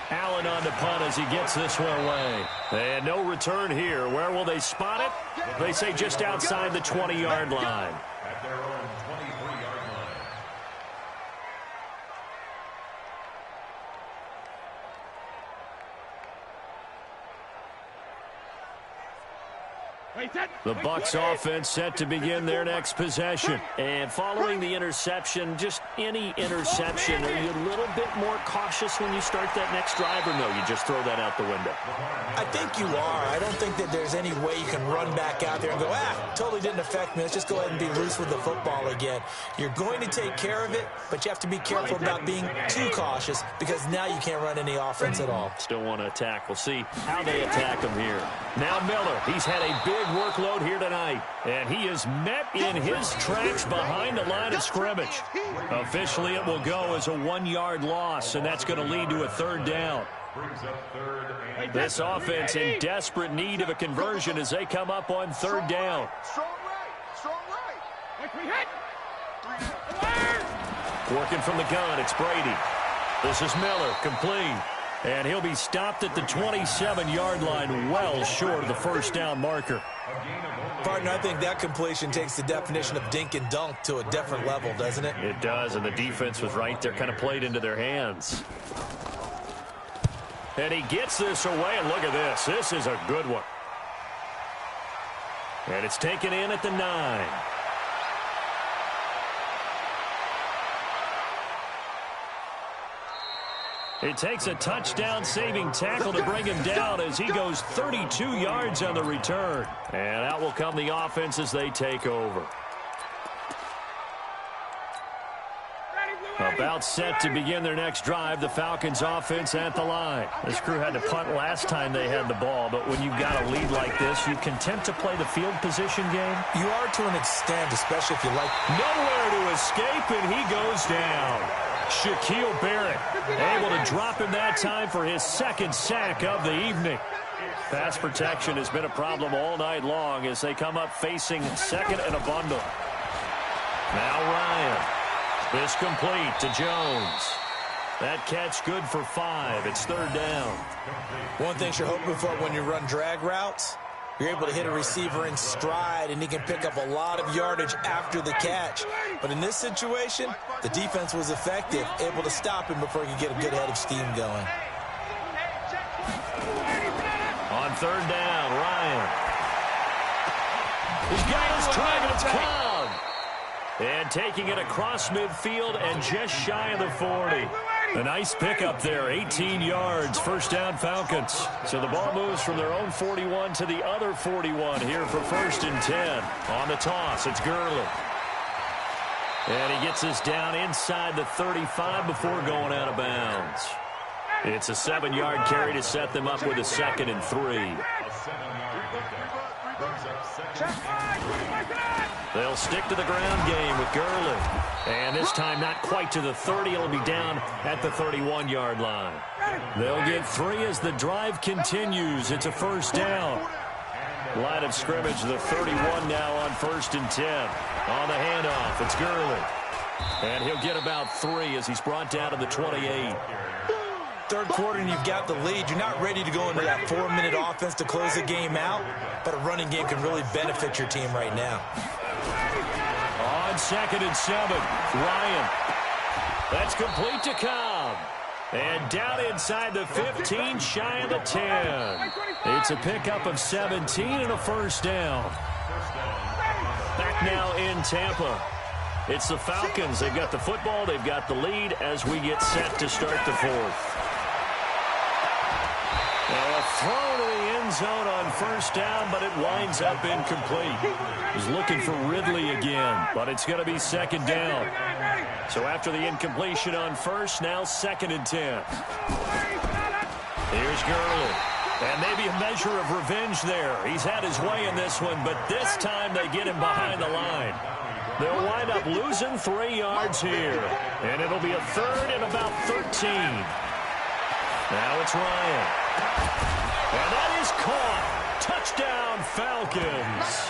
Allen on the punt as he gets this one away. And no return here. Where will they spot it? They say just outside the 20-yard line. At their own 23-yard line. The Bucs offense set to begin their next possession. And following the interception, just any interception, are you a little bit more cautious when you start that next drive, or no, you just throw that out the window? I think you are. I don't think that there's any way you can run back out there and go, totally didn't affect me. Let's just go ahead and be loose with the football again. You're going to take care of it, but you have to be careful about being too cautious because now you can't run any offense at all. Still want to attack. We'll see how they attack him here. Now Miller, he's had a big workload here tonight, and he is met in his tracks behind the line of scrimmage. Officially, it will go as a 1-yard loss, and that's going to lead to a 3rd down. This offense in desperate need of a conversion as they come up on 3rd down. Strong right. Working from the gun, it's Brady. This is Miller, complete. And he'll be stopped at the 27-yard line, well short of the first down marker. Partner, I think that completion takes the definition of dink and dunk to a different level, doesn't it? It does, and the defense was right there, kind of played into their hands. And he gets this away, and look at this. This is a good one. And it's taken in at the 9. It takes a touchdown-saving tackle to bring him down as he goes 32 yards on the return. And out will come the offense as they take over. About set to begin their next drive, the Falcons offense at the line. This crew had to punt last time they had the ball, but when you've got a lead like this, you content to play the field position game? You are to an extent, especially if you like. Nowhere to escape, and he goes down. Shaquille Barrett able to drop him that time for his second sack of the evening. Pass protection has been a problem all night long as they come up facing second and a bundle. Now Ryan. This complete to Jones. That catch good for 5. It's third down. One thing you're hoping for when you run drag routes, you're able to hit a receiver in stride, and he can pick up a lot of yardage after the catch. But in this situation, the defense was effective, able to stop him before he could get a good head of steam going. On third down, Ryan. He's got his target. Cobb. And taking it across midfield and just shy of the 40. A nice pickup there, 18 yards, first down Falcons. So the ball moves from their own 41 to the other 41 here for first and 10. On the toss, it's Gurley. And he gets this down inside the 35 before going out of bounds. It's a 7-yard carry to set them up with a 2nd and 3. They'll stick to the ground game with Gurley. And this time not quite to the 30. It'll be down at the 31-yard line. They'll get 3 as the drive continues. It's a first down. Line of scrimmage, the 31 now on first and 10. On the handoff, it's Gurley. And he'll get about 3 as he's brought down to the 28. Third quarter and you've got the lead. You're not ready to go into that 4-minute offense to close the game out, but a running game can really benefit your team right now. On 2nd and 7, Ryan. That's complete to Cobb. And down inside the 15, shy of the 10. It's a pickup of 17 and a first down. Back now in Tampa. It's the Falcons. They've got the football. They've got the lead as we get set to start the fourth. Now a throw to the end zone on first down, but it winds up incomplete. He's looking for Ridley again, but it's going to be second down. So after the incompletion on first, now 2nd and 10. Here's Gurley. And maybe a measure of revenge there. He's had his way in this one, but this time they get him behind the line. They'll wind up losing 3 yards here. And it'll be a 3rd and about 13. Now it's Ryan. And that is caught. Touchdown, Falcons.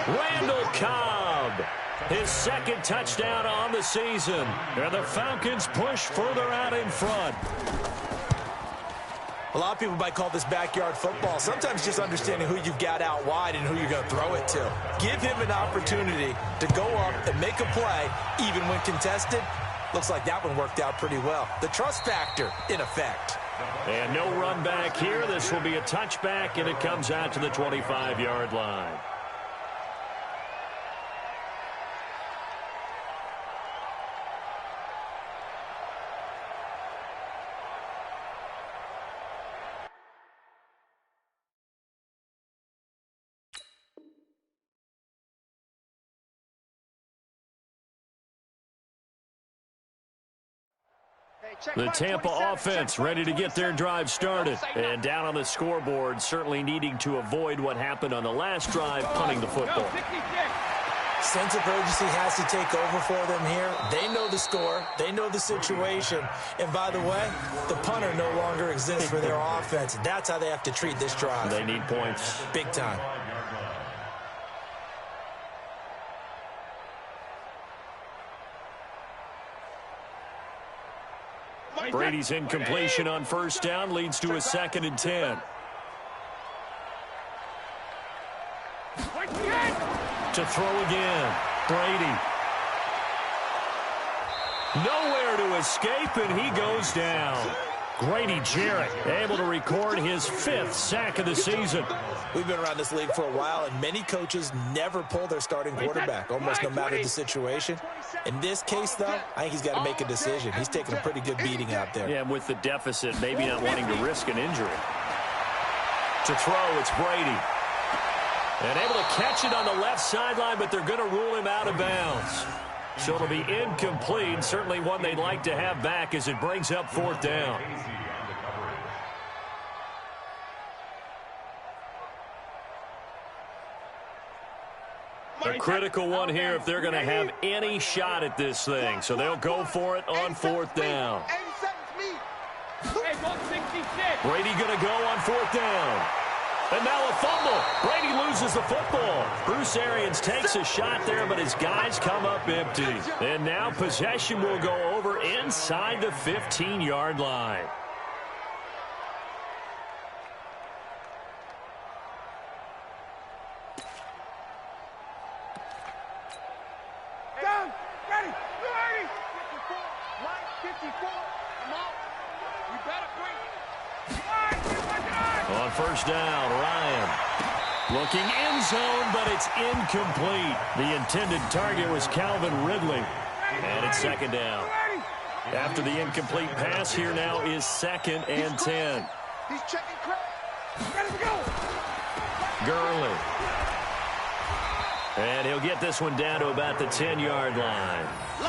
Randall Cobb. His 2nd touchdown on the season. And the Falcons push further out in front. A lot of people might call this backyard football. Sometimes just understanding who you've got out wide and who you're going to throw it to. Give him an opportunity to go up and make a play, even when contested. Looks like that one worked out pretty well. The trust factor in effect. And no run back here. This will be a touchback, and it comes out to the 25-yard line. The Tampa offense ready to get their drive started. And down on the scoreboard, certainly needing to avoid what happened on the last drive, punting the football. Sense of urgency has to take over for them here. They know the score. They know the situation. And by the way, the punter no longer exists for their offense. That's how they have to treat this drive. They need points. Big time. Brady's incompletion on first down leads to a 2nd and 10. To throw again. Brady. Nowhere to escape, and he goes down. Grady Jarrett able to record his 5th sack of the season. We've been around this league for a while, and many coaches never pull their starting quarterback, almost no matter the situation. In this case, though, I think he's got to make a decision. He's taking a pretty good beating out there. Yeah, with the deficit, maybe not wanting to risk an injury. To throw, it's Brady. And able to catch it on the left sideline, but they're going to rule him out of bounds. So it'll be incomplete. Certainly one they'd like to have back as it brings up 4th down. A critical one here if they're going to have any shot at this thing. So they'll go for it on 4th down. Brady going to go on 4th down. And now a fumble. Brady loses the football. Bruce Arians takes a shot there, but his guys come up empty. And now possession will go over inside the 15-yard line. Down, ready, 54, line 54, I'm out. You better bring. On first down, Ryan looking end zone, but it's incomplete. The intended target was Calvin Ridley, and it's 2nd down. After the incomplete pass, here now is 2nd and 10. He's checking crack. Ready to go. Gurley. And he'll get this one down to about the 10-yard line.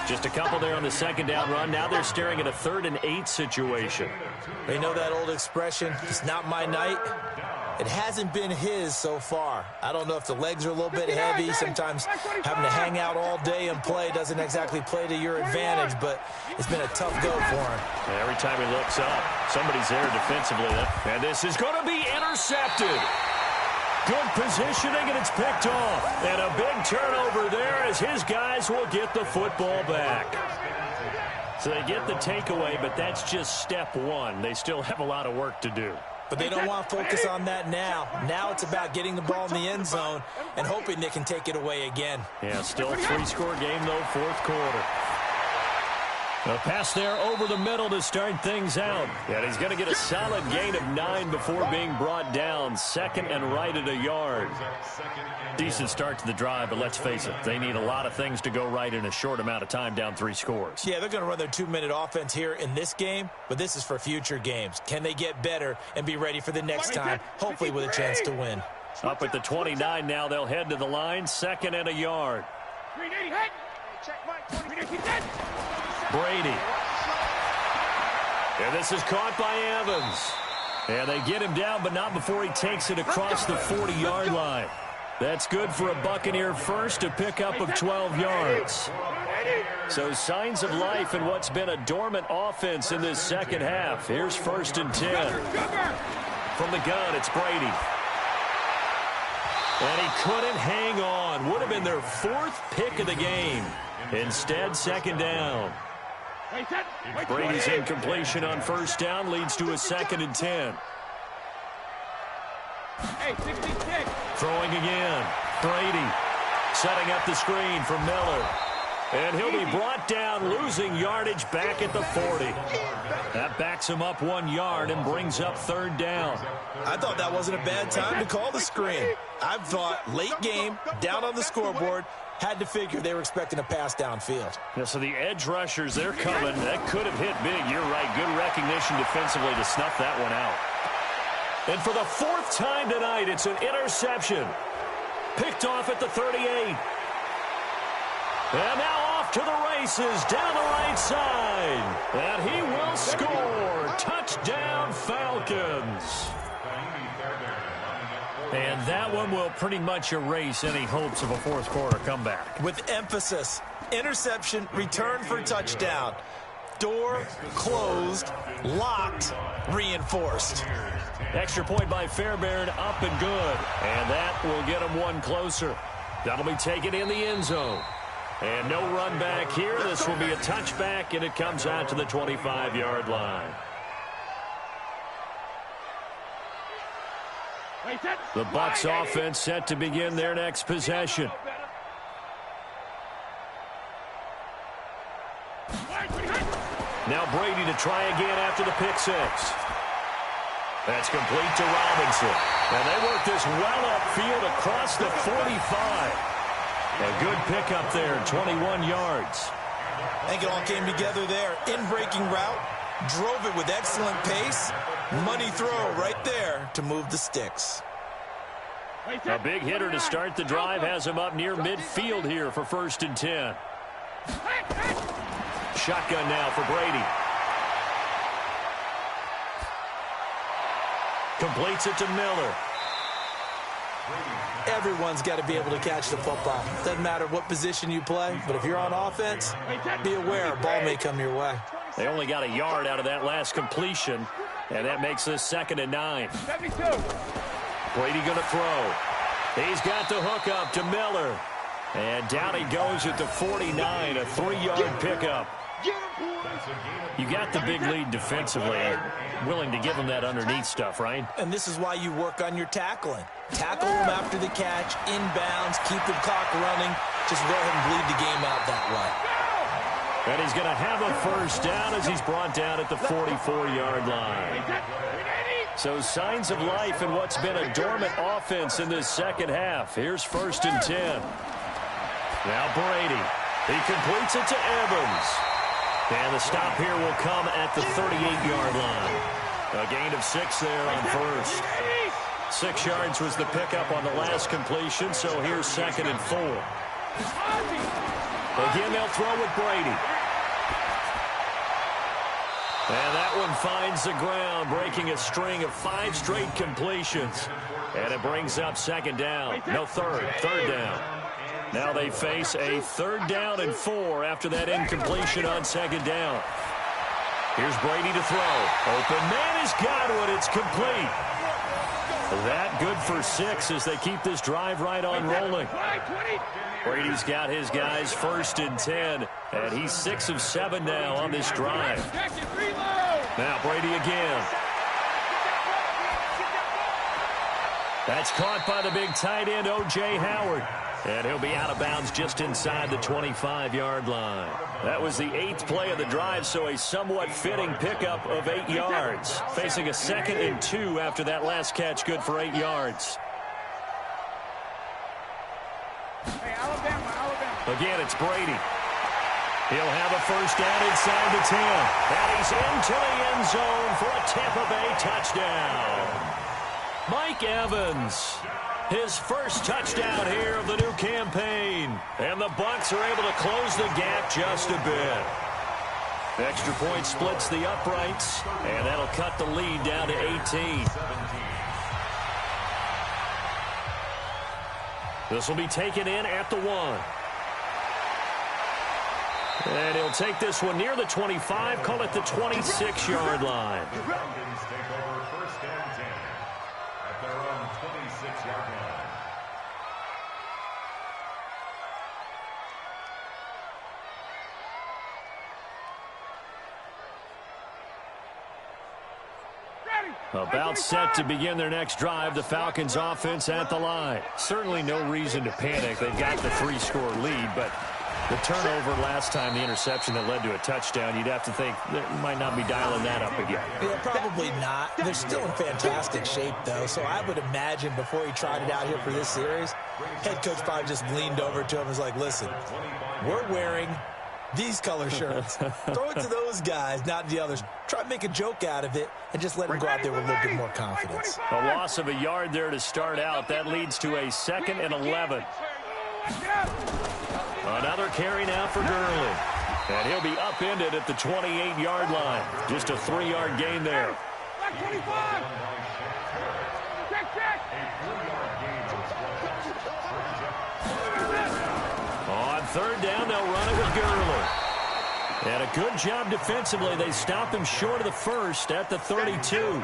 Just a couple there on the 2nd down run. Now they're staring at a 3rd and 8 situation. They know that old expression, it's not my night. It hasn't been his so far. I don't know if the legs are a little bit heavy. Sometimes having to hang out all day and play doesn't exactly play to your advantage, but it's been a tough go for him. Every time he looks up, somebody's there defensively. And this is going to be intercepted. Good positioning, and it's picked off. And a big turnover there as his guys will get the football back. So they get the takeaway, but that's just step one. They still have a lot of work to do. But they don't want to focus on that now. Now it's about getting the ball in the end zone and hoping they can take it away again. Yeah, still a 3-score game, though, 4th quarter. A pass there over the middle to start things out. And he's going to get a solid gain of 9 before being brought down. 2nd and right at a yard. Decent start to the drive, but let's face it, they need a lot of things to go right in a short amount of time, down 3 scores. Yeah, they're going to run their 2-minute offense here in this game, but this is for future games. Can they get better and be ready for the next time, hopefully with a chance to win? Up at the 29 now, they'll head to the line, 2nd and a yard. Brady. And this is caught by Evans. And they get him down, but not before he takes it across the 40-yard line. That's good for a Buccaneer first, a pickup of 12 yards. So signs of life in what's been a dormant offense in this second half. Here's 1st and 10. From the gun, it's Brady. And he couldn't hang on. Would have been their 4th pick of the game. Instead, 2nd down. Brady's incompletion on first down leads to a 2nd and 10. Throwing again. Brady setting up the screen for Miller. And he'll be brought down, losing yardage back at the 40. That backs him up 1 yard and brings up 3rd down. I thought that wasn't a bad time to call the screen. I thought late game, down on the scoreboard, had to figure they were expecting a pass downfield. Yeah, so the edge rushers, they're coming. That could have hit big. You're right. Good recognition defensively to snuff that one out. And for the 4th time tonight, it's an interception. Picked off at the 38. And now off to the races down the right side. And he will score. Touchdown, Falcons. And that one will pretty much erase any hopes of a 4th quarter comeback. With emphasis, interception, return for touchdown. Door closed, locked, reinforced. Extra point by Fairbairn, up and good. And that will get him one closer. That'll be taken in the end zone. And no run back here. This will be a touchback, and it comes out to the 25-yard line. The Bucs offense set to begin their next possession. Now Brady to try again after the pick six. That's complete to Robinson. And they work this well upfield across the 45. A good pickup there, 21 yards. I think it all came together there. In-breaking route, drove it with excellent pace. Money throw right there to move the sticks. A big hitter to start the drive has him up near midfield here for 1st and 10. Shotgun now for Brady. Completes it to Miller. Everyone's got to be able to catch the football. Doesn't matter what position you play, but if you're on offense, be aware a ball may come your way. They only got a yard out of that last completion, and that makes this 2nd and 9. Brady going to throw. He's got the hook up to Miller. And down he goes at the 49, a 3-yard pickup. You got the big lead defensively. Willing to give them that underneath stuff, right? And this is why you work on your tackling. Tackle them after the catch, inbounds, keep the clock running. Just go ahead and bleed the game out that way. And he's going to have a 1st down as he's brought down at the 44-yard line. So signs of life in what's been a dormant offense in this 2nd half. Here's 1st and 10. Now Brady. He completes it to Evans. And the stop here will come at the 38-yard line. A gain of 6 there on 1st. 6 yards was the pickup on the last completion, so here's 2nd and 4. Again, they'll throw with Brady. And that one finds the ground, breaking a string of 5 straight completions. And it brings up 2nd down. No, third down. Now they face a 3rd down and 4 after that incompletion on 2nd down. Here's Brady to throw. Open man has got one. It's complete. That good for 6 as they keep this drive right on rolling. Brady's got his guys 1st and 10, and he's 6 of 7 now on this drive. Now Brady again. That's caught by the big tight end, O.J. Howard. And he'll be out of bounds just inside the 25-yard line. That was the 8th play of the drive, so a somewhat fitting pickup of 8 yards. Facing a 2nd and 2 after that last catch, good for 8 yards. Again, it's Brady. He'll have a 1st down inside the 10. And he's into the end zone for a Tampa Bay touchdown. Mike Evans. His 1st touchdown here of the new campaign. And the Bucs are able to close the gap just a bit. Extra point splits the uprights, and that'll cut the lead down to 18. This will be taken in at the 1. And he'll take this one near the 25, call it the 26-yard line. The Falcons take over 1st and 10 at their own 26-yard line. About set to begin their next drive, the Falcons offense at the line. Certainly no reason to panic. They've got the 3-score lead, but the turnover last time, the interception that led to a touchdown, you'd have to think they might not be dialing that up again. Yeah, probably not. They're still in fantastic shape, though, so I would imagine before he tried it out here for this series, head coach probably just leaned over to him and was like, listen, we're wearing these color shirts. Throw it to those guys, not the others. Try to make a joke out of it and just let them go out there with a little bit more confidence. A loss of a yard there to start out. That leads to a 2nd and 11. Another carry now for Gurley. And he'll be upended at the 28-yard line. Just a 3-yard gain there. On 3rd down, they'll run it with Gurley. And a good job defensively. They stop him short of the 1st at the 32.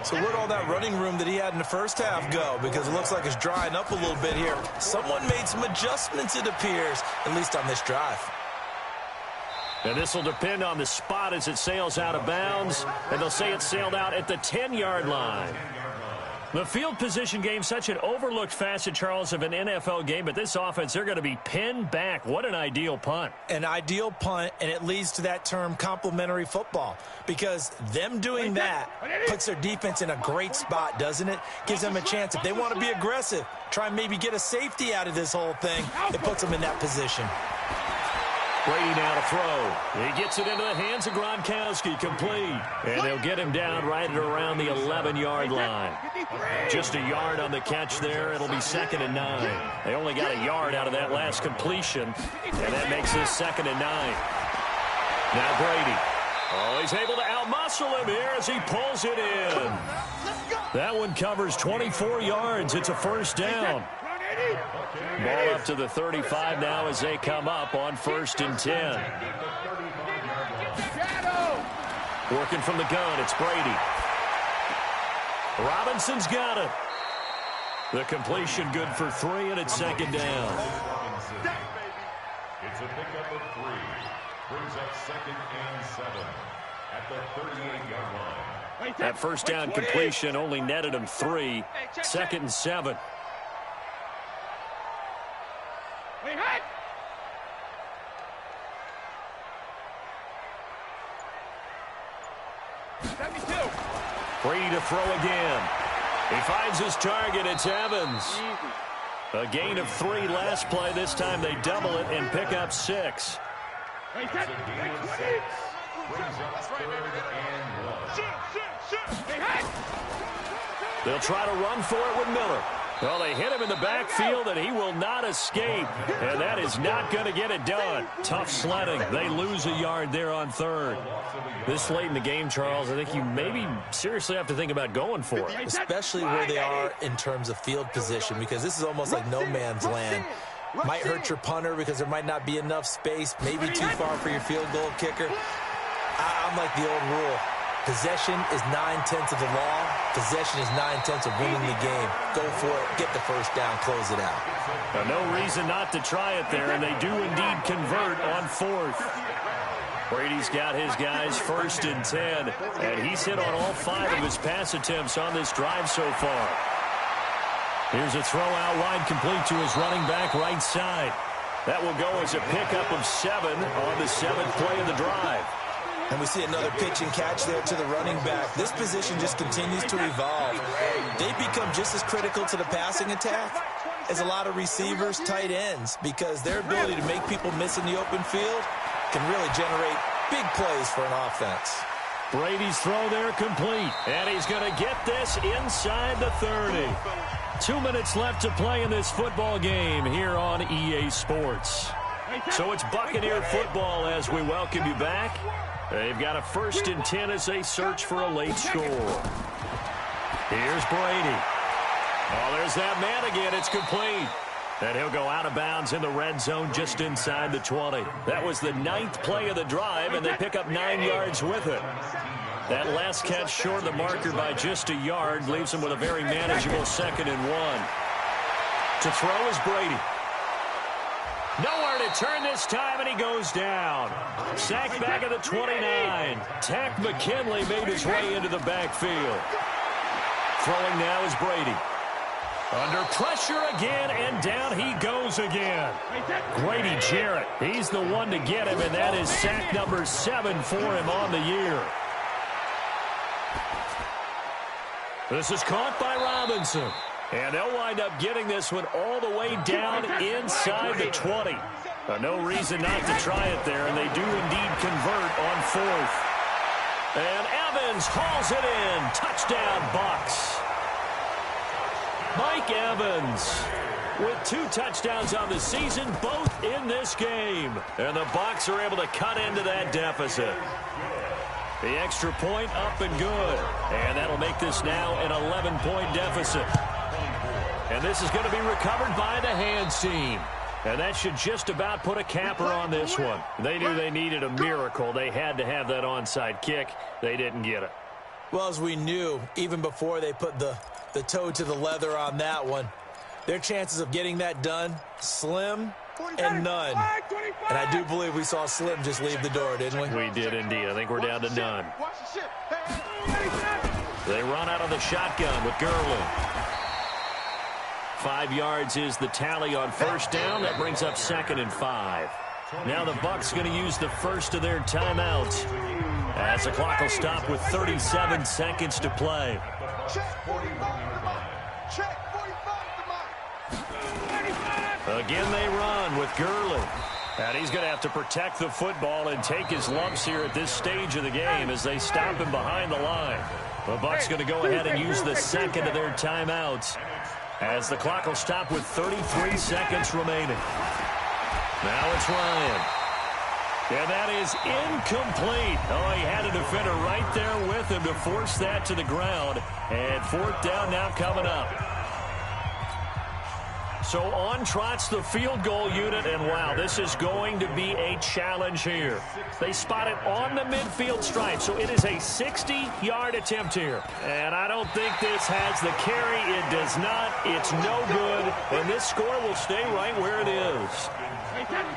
So where'd all that running room that he had in the first half go? Because it looks like it's drying up a little bit here. Someone made some adjustments, it appears, at least on this drive. And this will depend on the spot as it sails out of bounds. And they'll say it sailed out at the 10-yard line. The field position game, such an overlooked facet, Charles, of an NFL game. But this offense, they're going to be pinned back. What an ideal punt. An ideal punt, and it leads to that term complementary football. Because them doing that puts their defense in a great spot, doesn't it? Gives them a chance. If they want to be aggressive, try and maybe get a safety out of this whole thing, it puts them in that position. Brady now to throw. He gets it into the hands of Gronkowski, complete. And they'll get him down right at around the 11-yard line. Just a yard on the catch there. It'll be 2nd and 9. They only got a yard out of that last completion, and that makes this 2nd and 9. Now Brady. Oh, he's able to outmuscle him here as he pulls it in. That one covers 24 yards. It's a first down. Ball up to the 35 now as they come up on 1st and 10. Working from the gun, it's Brady. Robinson's got it. The completion good for 3, and it's 2nd down. It's a pickup of 3. Brings up 2nd and 7 at the 38-yard line. That first down completion only netted him 3. 2nd and 7. Brady to throw again. He finds his target. It's Evans. A gain of 3 last play. This time they double it and pick up 6. It's a gain of 6. Brings up 3rd and 1. They'll try to run for it with Miller. Well, they hit him in the backfield, and he will not escape. And that is not going to get it done. Tough sledding. They lose a yard there on 3rd. This late in the game, Charles, I think you maybe seriously have to think about going for it. Especially where they are in terms of field position, because this is almost like no man's land. Might hurt your punter because there might not be enough space, maybe too far for your field goal kicker. I'm like the old rule. Possession is 9/10 of the law. Possession is 9/10 of winning the game. Go for it. Get the first down. Close it out. No reason not to try it there, and they do indeed convert on 4th. Brady's got his guys 1st and 10, and he's hit on all 5 of his pass attempts on this drive so far. Here's a throw out wide, complete to his running back right side. That will go as a pickup of 7 on the 7th play of the drive. And we see another pitch and catch there to the running back. This position just continues to evolve. They become just as critical to the passing attack as a lot of receivers, tight ends, because their ability to make people miss in the open field can really generate big plays for an offense. Brady's throw there complete, and he's going to get this inside the 30. 2 minutes left to play in this football game here on EA Sports. So it's Buccaneer football as we welcome you back. They've got a 1st and 10 as they search for a late score. Here's Brady. Oh, there's that man again. It's complete. And he'll go out of bounds in the red zone just inside the 20. That was the 9th play of the drive, and they pick up 9 yards with it. That last catch short of the marker by just a yard leaves them with a very manageable 2nd and 1. To throw is Brady. Nowhere to turn this time, and he goes down. Sacked back at the 29. Tack McKinley made his way into the backfield. Throwing now is Brady. Under pressure again, and down he goes again. Grady Jarrett, he's the one to get him, and that is sack number 7 for him on the year. This is caught by Robinson. And they'll wind up getting this one all the way down inside the 20. No reason not to try it there, and they do indeed convert on 4th. And Evans hauls it in. Touchdown, Bucs. Mike Evans with 2 touchdowns on the season, both in this game. And the Bucs are able to cut into that deficit. The extra point up and good. And that'll make this now an 11-point deficit. And this is going to be recovered by the hands team. And that should just about put a capper on this one. They knew they needed a miracle. They had to have that onside kick. They didn't get it. Well, as we knew, even before they put the toe to the leather on that one, their chances of getting that done, slim and none. And I do believe we saw Slim just leave the door, didn't we? We did indeed. I think we're down to none. They run out of the shotgun with Gurley. 5 yards is the tally on first down. That brings up 2nd and 5. Now the Bucs going to use the first of their timeouts as the clock will stop with 37 seconds to play. Again they run with Gurley. And he's going to have to protect the football and take his lumps here at this stage of the game as they stop him behind the line. The Bucs going to go ahead and use the second of their timeouts as the clock will stop with 33 seconds remaining. Now it's Ryan. And that is incomplete. Oh, he had a defender right there with him to force that to the ground. And 4th down now coming up. So on trots the field goal unit, and wow, this is going to be a challenge here. They spot it on the midfield stripe, so it is a 60-yard attempt here. And I don't think this has the carry. It does not. It's no good, and this score will stay right where it is.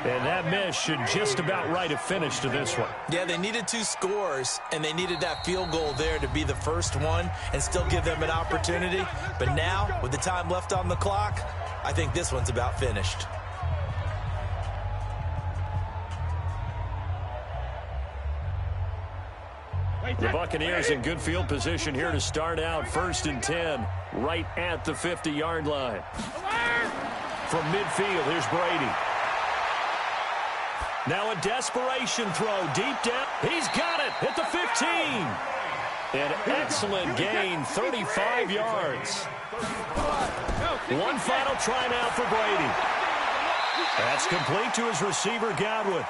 And that miss should just about write a finish to this one. Yeah, they needed 2 scores, and they needed that field goal there to be the first one and still give them an opportunity. But now, with the time left on the clock, I think this one's about finished. The Buccaneers in good field position here to start out 1st and 10, right at the 50-yard line. From midfield, here's Brady. Now a desperation throw deep down. He's got it at the 15. An excellent gain, 35 yards. One final try now for Brady. That's complete to his receiver, Godwin.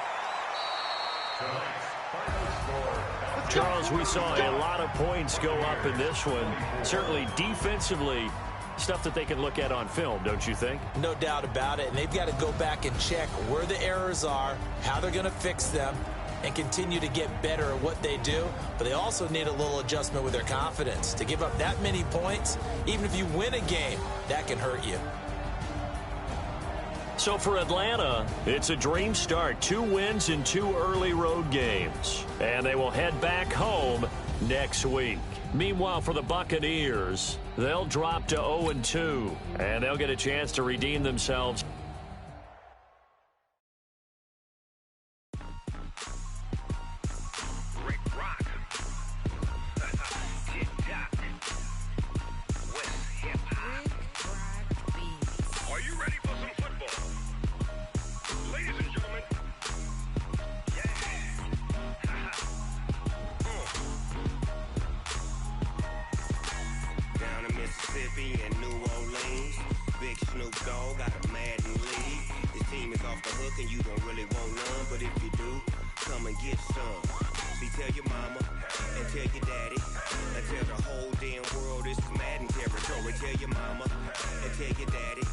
Charles, we saw a lot of points go up in this one. Certainly defensively, stuff that they can look at on film, don't you think? No doubt about it. And they've got to go back and check where the errors are, how they're going to fix them, and continue to get better at what they do. But they also need a little adjustment with their confidence. To give up that many points, even if you win a game, that can hurt you. So for Atlanta, it's a dream start. 2 wins in 2 early road games. And they will head back home next week. Meanwhile, for the Buccaneers, they'll drop to 0-2, and they'll get a chance to redeem themselves. And New Orleans, Big Snoop Dogg got a Madden league. His team is off the hook and you don't really want none, but if you do, come and get some. See, tell your mama and tell your daddy and tell the whole damn world this is Madden territory. Tell your mama and tell your daddy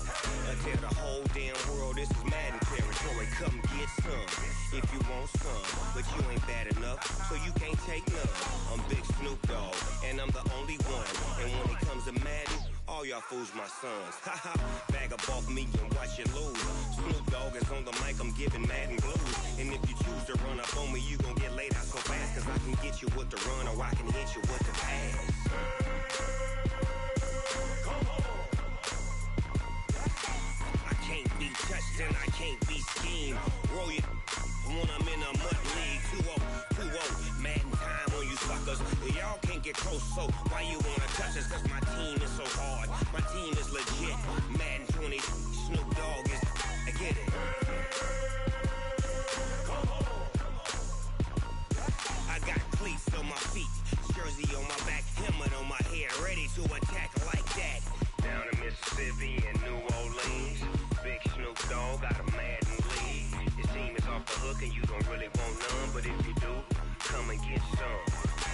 and tell the whole damn world this is Madden territory. Come get some if you want some, but you ain't bad enough, so you can't take none. I'm Big Snoop Dogg and I'm the only one, and when it comes to Madden, all y'all fools my sons. Haha, bag up off me and watch you lose. Snoop Dogg is on the mic, I'm giving Madden blues. And if you choose to run up on me, you gon' get laid out so fast, cause I can get you with the run or I can hit you with the pass. Come on. I can't be touched and I can't be schemed. Roll you when I'm in a mud league. 2-0, Madden time on you suckers. Y'all can't get close, so why you wanna touch us? Cause my team is so hard. My team is legit. Madden 20, Snoop Dogg is, I get it. Come on. I got cleats on my feet, jersey on my back, helmet on my head, ready to attack like that. Down in Mississippi and New Orleans, Big Snoop Dogg got a Madden league. Your team is off the hook and you don't really want none, but if you do, come and get some.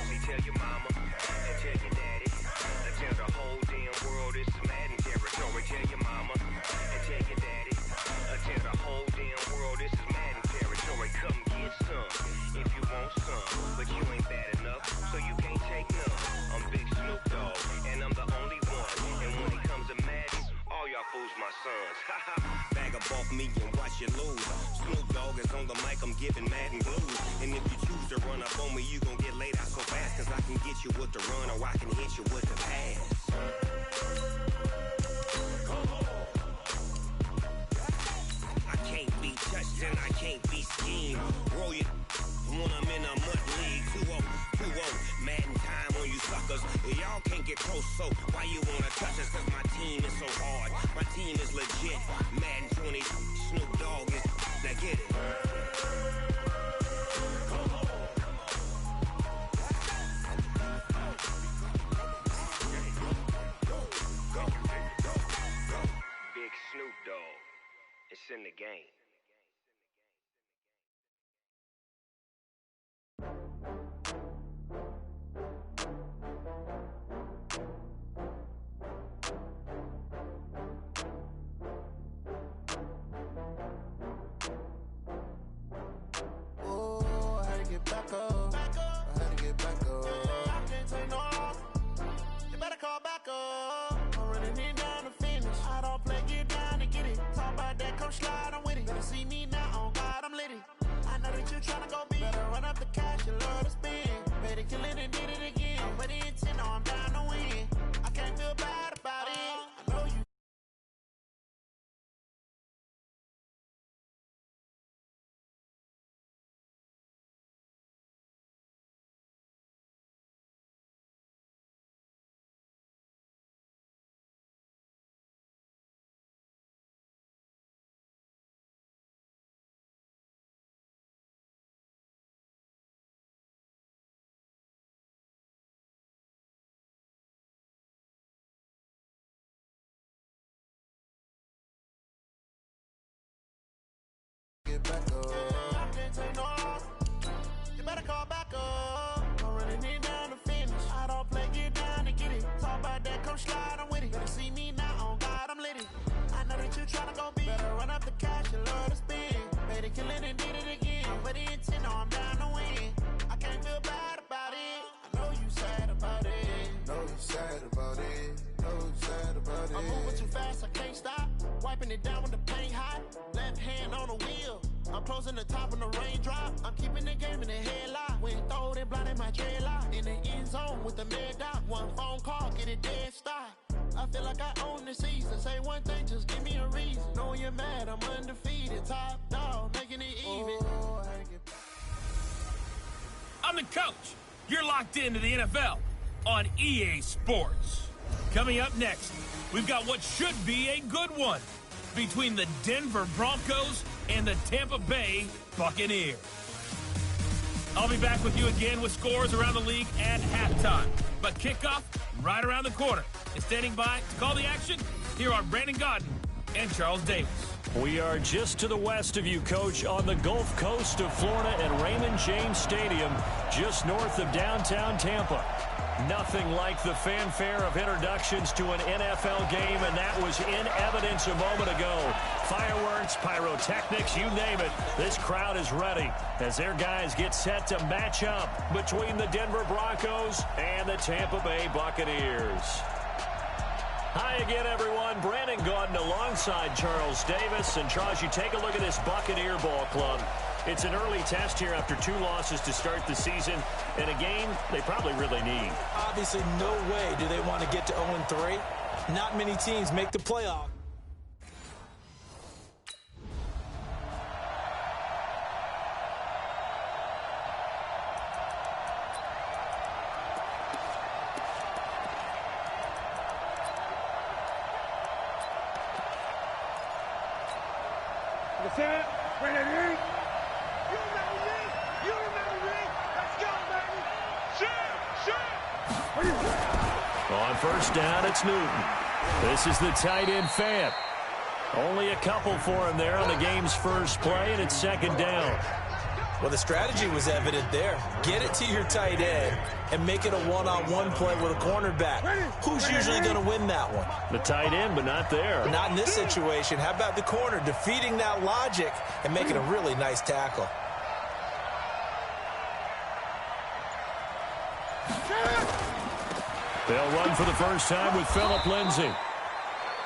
See, tell your mama and tell your daddy and tell the whole damn world this is Madden territory. Tell your mama and tell your daddy and tell the whole damn world this is Madden territory. Come get some if you want some, but you ain't bad enough, so you can't take none. off me and watch you lose. Snoop Dogg is on the mic, I'm giving Madden blues. And if you choose to run up on me, you gon' get laid out so fast. Cause I can get you with the run or I can hit you with the pass. I can't be touched and I can't be schemed. Roll you when I'm in a mud league. 2-0, Madden time on you suckers. Y'all can't get close, so why you wanna touch us? Cause my team is so hard, my team is legit. Madden 20, Snoop Dogg is, now get it. Big Snoop Dogg, it's in the game. Back up. I had to get back up. I can't take no loss. You better call back up. I'm running it down to finish. I don't play, get down to get it. Talk about that, come slide, I'm with it. Better see me now, on God, I'm lit it. I know that you tryna go big. Better run up the cash, you love to spend. Better kill it and did it again. I'm with the intent, I'm down to win. I can't feel bad about it. I know you. Get back up. I can't take no loss. You better call back up. I'm running it down to finish. I don't play, get down to get it. Talk about that, come slide, I'm with it. Better see me now, on God, I'm lit it. I know that you tryna go big. Better run up the cash, you love to spend. Better kill it and did it again. I'm with the intent, I'm down to win. I can't feel bad about it. I know you sad about it. Know you sad about it. Know you sad about it. I'm moving too fast, I can't stop. Wiping it down when the paint hot. Left hand on the wheel. I'm closing the top when the raindrop. I'm keeping the game in the headlock. When throw it, blinding my dreadlock. In the end zone with the mad dot. One phone call, get it dead stop. I feel like I own the season. Say one thing, just give me a reason. Knowing you're mad, I'm undefeated. Top dog, making it even. I'm the coach. You're locked into the NFL on EA Sports. Coming up next, we've got what should be a good one between the Denver Broncos and the Tampa Bay Buccaneers. I'll be back with you again with scores around the league at halftime. But kickoff right around the corner. And standing by to call the action, here are Brandon Gaudin and Charles Davis. We are just to the west of you, Coach, on the Gulf Coast of Florida at Raymond James Stadium, just north of downtown Tampa. Nothing like the fanfare of introductions to an NFL game, and that was in evidence a moment ago. Fireworks, pyrotechnics, you name it. This crowd is ready as their guys get set to match up between the Denver Broncos and the Tampa Bay Buccaneers. Hi again, everyone. Brandon Gaudin alongside Charles Davis. And Charles, you take a look at this Buccaneer ball club. It's an early test here after 2 losses to start the season, and a game they probably really need. Obviously, no way do they want to get to 0-3. Not many teams make the playoff. On first down, it's Newton. This is the tight end, Fant. Only a couple for him there on the game's first play, and it's second down. Well, the strategy was evident there. Get it to your tight end and make it a one-on-one play with a cornerback. Who's usually going to win that one? The tight end, but not there. Not in this situation. How about the corner defeating that logic and making a really nice tackle? They'll run for the first time with Phillip Lindsay.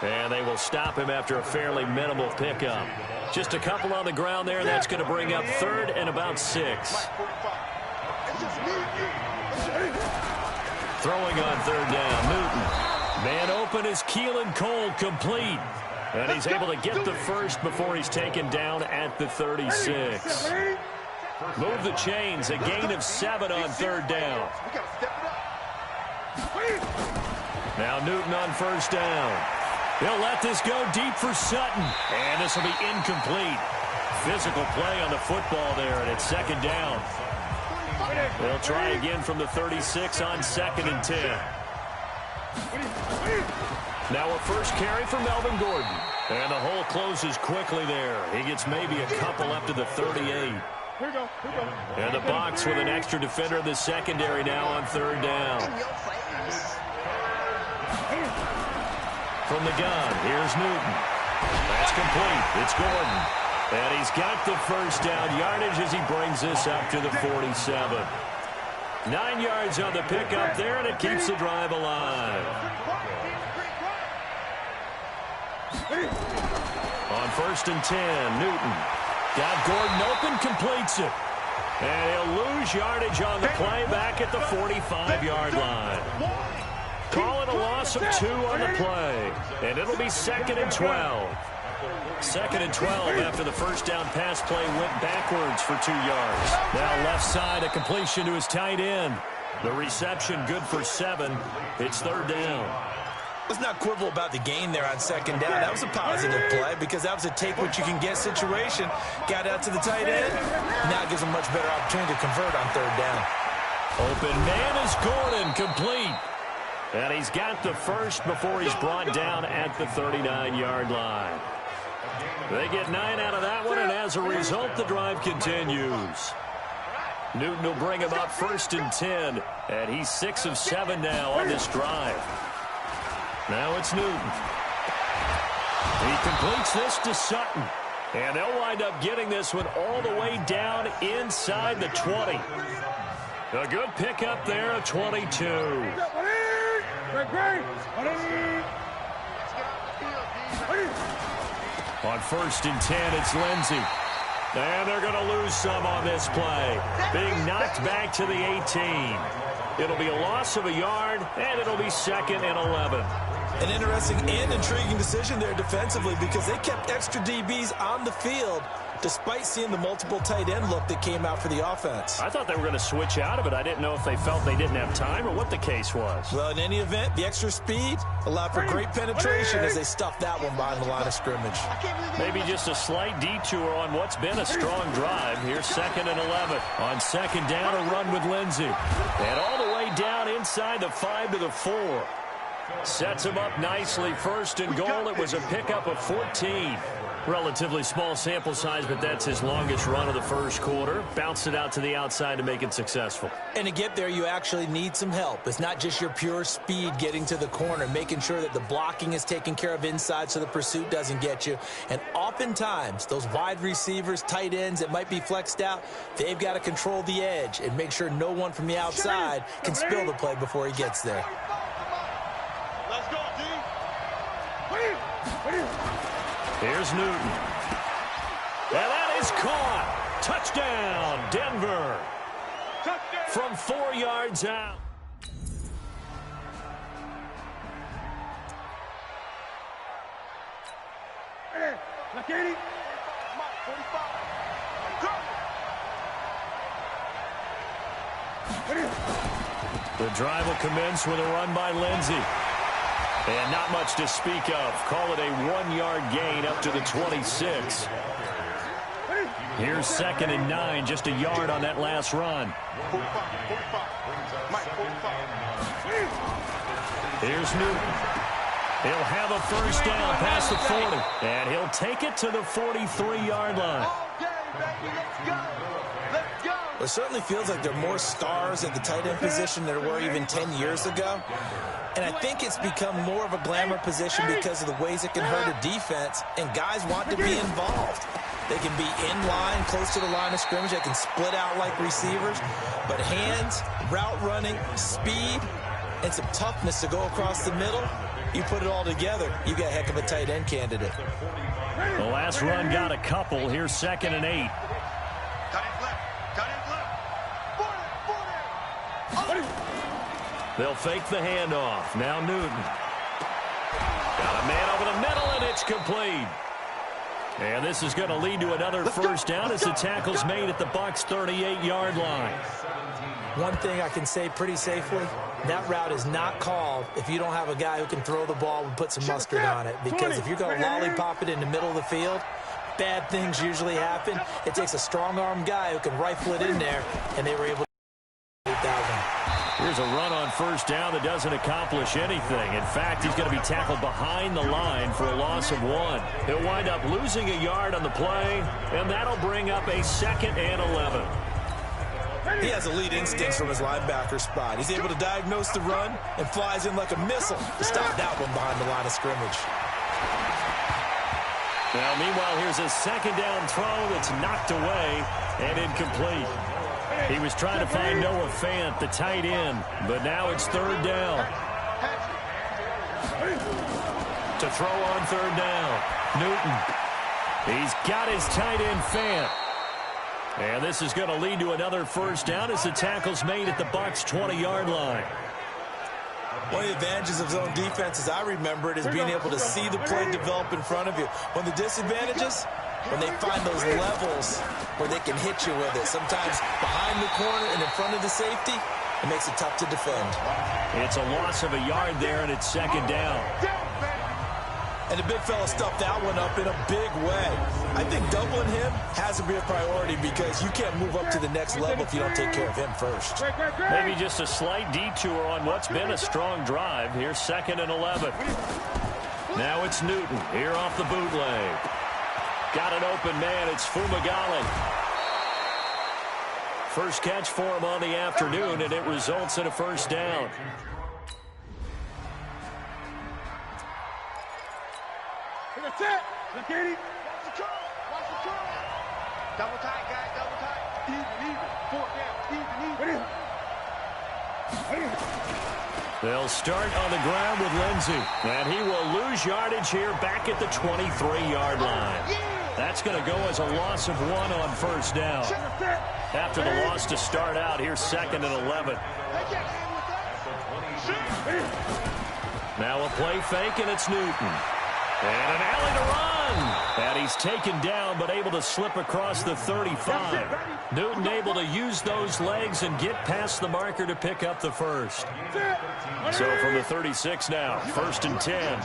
And they will stop him after a fairly minimal pickup. Just a couple on the ground there. That's going to bring up 3rd and about 6. Throwing on 3rd down, Newton. Man open is Keelan Cole, complete. And he's able to get the first before he's taken down at the 36. Move the chains, a gain of 7 on 3rd down. Now Newton on 1st down. He'll let this go deep for Sutton. And this will be incomplete. Physical play on the football there, and it's 2nd down. They'll try again from the 36 on 2nd and 10. Now a first carry for Melvin Gordon. And the hole closes quickly there. He gets maybe a couple up to the 38. And the box with an extra defender in the secondary now on 3rd down. From the gun, here's Newton. That's complete. It's Gordon. And he's got the first down yardage as he brings this up to the 47. 9 yards on the pickup there, and it keeps the drive alive. On 1st and 10, Newton. Got Gordon open, completes it. And he'll lose yardage on the play back at the 45-yard line. Call it a loss of 2 on the play. And it'll be 2nd and 12. 2nd and 12 after the first down pass play went backwards for 2 yards. Now left side, a completion to his tight end. The reception good for 7. It's 3rd down. Let's not quibble about the gain there on 2nd down. That was a positive play because that was a take-what-you-can-get situation. Got out to the tight end. Now it gives him a much better opportunity to convert on 3rd down. Open man is Gordon, complete. And he's got the first before he's brought down at the 39-yard line. They get 9 out of that one, and as a result, the drive continues. Newton will bring him up 1st and 10, and he's 6 of 7 now on this drive. Now it's Newton. He completes this to Sutton. And they'll wind up getting this one all the way down inside the 20. A good pickup there of 22. On 1st and 10, it's Lindsey. And they're going to lose some on this play. Being knocked back to the 18. It'll be a loss of a yard, and it'll be 2nd and 11. An interesting and intriguing decision there defensively because they kept extra DBs on the field despite seeing the multiple tight end look that came out for the offense. I thought they were going to switch out of it. I didn't know if they felt they didn't have time or what the case was. Well, in any event, the extra speed allowed for great penetration as they stuffed that one behind the line of scrimmage. Maybe just a slight detour on what's been a strong drive. Here's 2nd and 11. On 2nd down, a run with Lindsey. And all the way down inside the 5 to the 4. Sets him up nicely. 1st and goal. It was a pickup of 14. Relatively small sample size, but that's his longest run of the first quarter. Bounced it out to the outside to make it successful. And to get there, you actually need some help. It's not just your pure speed getting to the corner, making sure that the blocking is taken care of inside so the pursuit doesn't get you. And oftentimes, those wide receivers, tight ends that might be flexed out, they've got to control the edge and make sure no one from the outside can spill the play before he gets there. Let's go, D. Here's Newton. And that is caught. Touchdown, Denver. From 4 yards out. The drive will commence with a run by Lindsey. And not much to speak of. Call it a 1-yard gain up to the 26. Here's 2nd and 9, just a yard on that last run. Here's Newton. He'll have a first down past the 40. And he'll take it to the 43-yard line. It certainly feels like there are more stars at the tight end position than there were even 10 years ago. And I think it's become more of a glamour position because of the ways it can hurt a defense, and guys want to be involved. They can be in line, close to the line of scrimmage. They can split out like receivers. But hands, route running, speed, and some toughness to go across the middle, You put it all together, you got a heck of a tight end candidate. The last run got a couple. Here's 2nd and 8. They'll fake the handoff. Now Newton. Got a man over the middle, and it's complete. And this is going to lead to another first down as the tackle's made at the Bucs 38-yard line. One thing I can say pretty safely, that route is not called if you don't have a guy who can throw the ball and put some mustard on it. Because if you're going to lollipop it in the middle of the field, bad things usually happen. It takes a strong-arm guy who can rifle it in there, and they were able to do that one. Here's a run on first down that doesn't accomplish anything. In fact, he's going to be tackled behind the line for a loss of 1. He'll wind up losing a yard on the play, and that'll bring up a 2nd and 11. He has elite instincts from his linebacker spot. He's able to diagnose the run and flies in like a missile to stop that one behind the line of scrimmage. Now, meanwhile, here's a 2nd down throw that's knocked away and incomplete. He was trying to find Noah Fant, the tight end, but now it's 3rd down. To throw on 3rd down, Newton. He's got his tight end, Fant. And this is going to lead to another first down as the tackle's made at the Bucs 20-yard line. One of the advantages of zone defense, as I remember it, is being able to see the play develop in front of you. One of the disadvantages, when they find those levels where they can hit you with it. Sometimes behind the corner and in front of the safety, it makes it tough to defend. It's a loss of a yard there, and it's 2nd down. And the big fella stuffed that one up in a big way. I think doubling him has to be a priority because you can't move up to the next level if you don't take care of him first. Maybe just a slight detour on what's been a strong drive. Here's 2nd and 11. Now it's Newton here off the bootleg. Got an open man. It's Fumagalli. First catch for him on the afternoon, and it results in a first down. That's it. Look at him. Watch the curl. Watch the curl. Double tight, guys. Double tight. Even. 4th down. Even. They'll start on the ground with Lindsey, and he will lose yardage here back at the 23-yard line. That's going to go as a loss of 1 on first down. After the loss to start out, here's 2nd and 11. Now a play fake, and it's Newton. And an alley to run. And he's taken down, but able to slip across the 35. Newton able to use those legs and get past the marker to pick up the first. So from the 36 now, 1st and 10.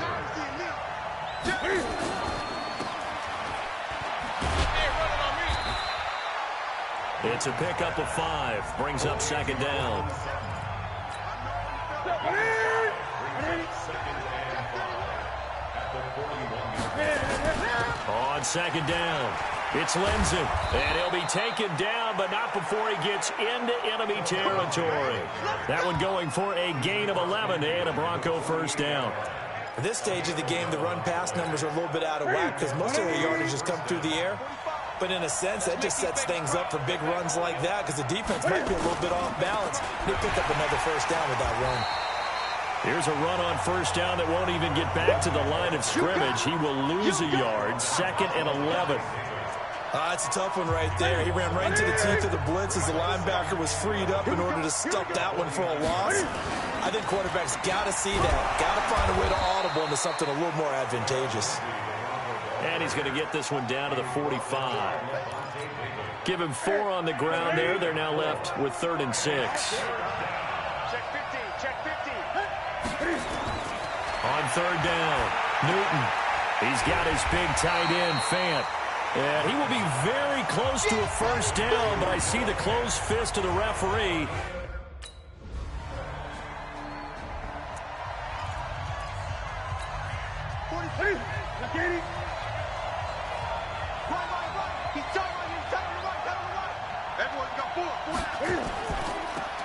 It's a pickup of 5. Brings up 2nd down. On 2nd down, it's Lindsey, and he'll be taken down, but not before he gets into enemy territory. That one going for a gain of 11 and a Bronco first down. At this stage of the game, the run-pass numbers are a little bit out of whack because most of their yardage has come through the air. But in a sense, that just sets things up for big runs like that because the defense might be a little bit off balance. They pick up another first down with that run. Here's a run on first down that won't even get back to the line of scrimmage. He will lose a yard, 2nd and 11. That's a tough one right there. He ran right into the teeth of the blitz as the linebacker was freed up in order to stuff that one for a loss. I think quarterbacks got to see that. Got to find a way to audible into something a little more advantageous. And he's going to get this one down to the 45. Give him 4 on the ground there. They're now left with 3rd and 6. On 3rd down, Newton. He's got his big tight end, Fant. And he will be very close to a first down, but I see the closed fist of the referee.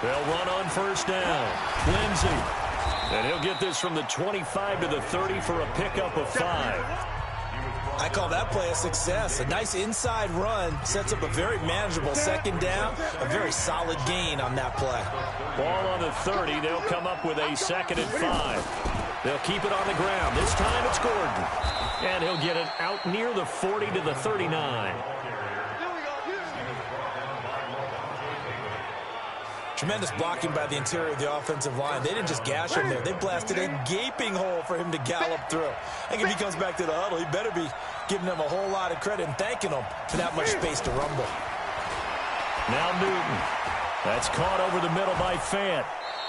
They'll run on first down. Lindsey. And he'll get this from the 25 to the 30 for a pickup of 5. I call that play a success. A nice inside run sets up a very manageable 2nd down. A very solid gain on that play. Ball on the 30. They'll come up with a 2nd and 5. They'll keep it on the ground. This time it's Gordon. And he'll get it out near the 40 to the 39. Tremendous blocking by the interior of the offensive line. They didn't just gash him there. They blasted a gaping hole for him to gallop through. I think if he comes back to the huddle, he better be giving them a whole lot of credit and thanking them for that much space to rumble. Now Newton. That's caught over the middle by Fant.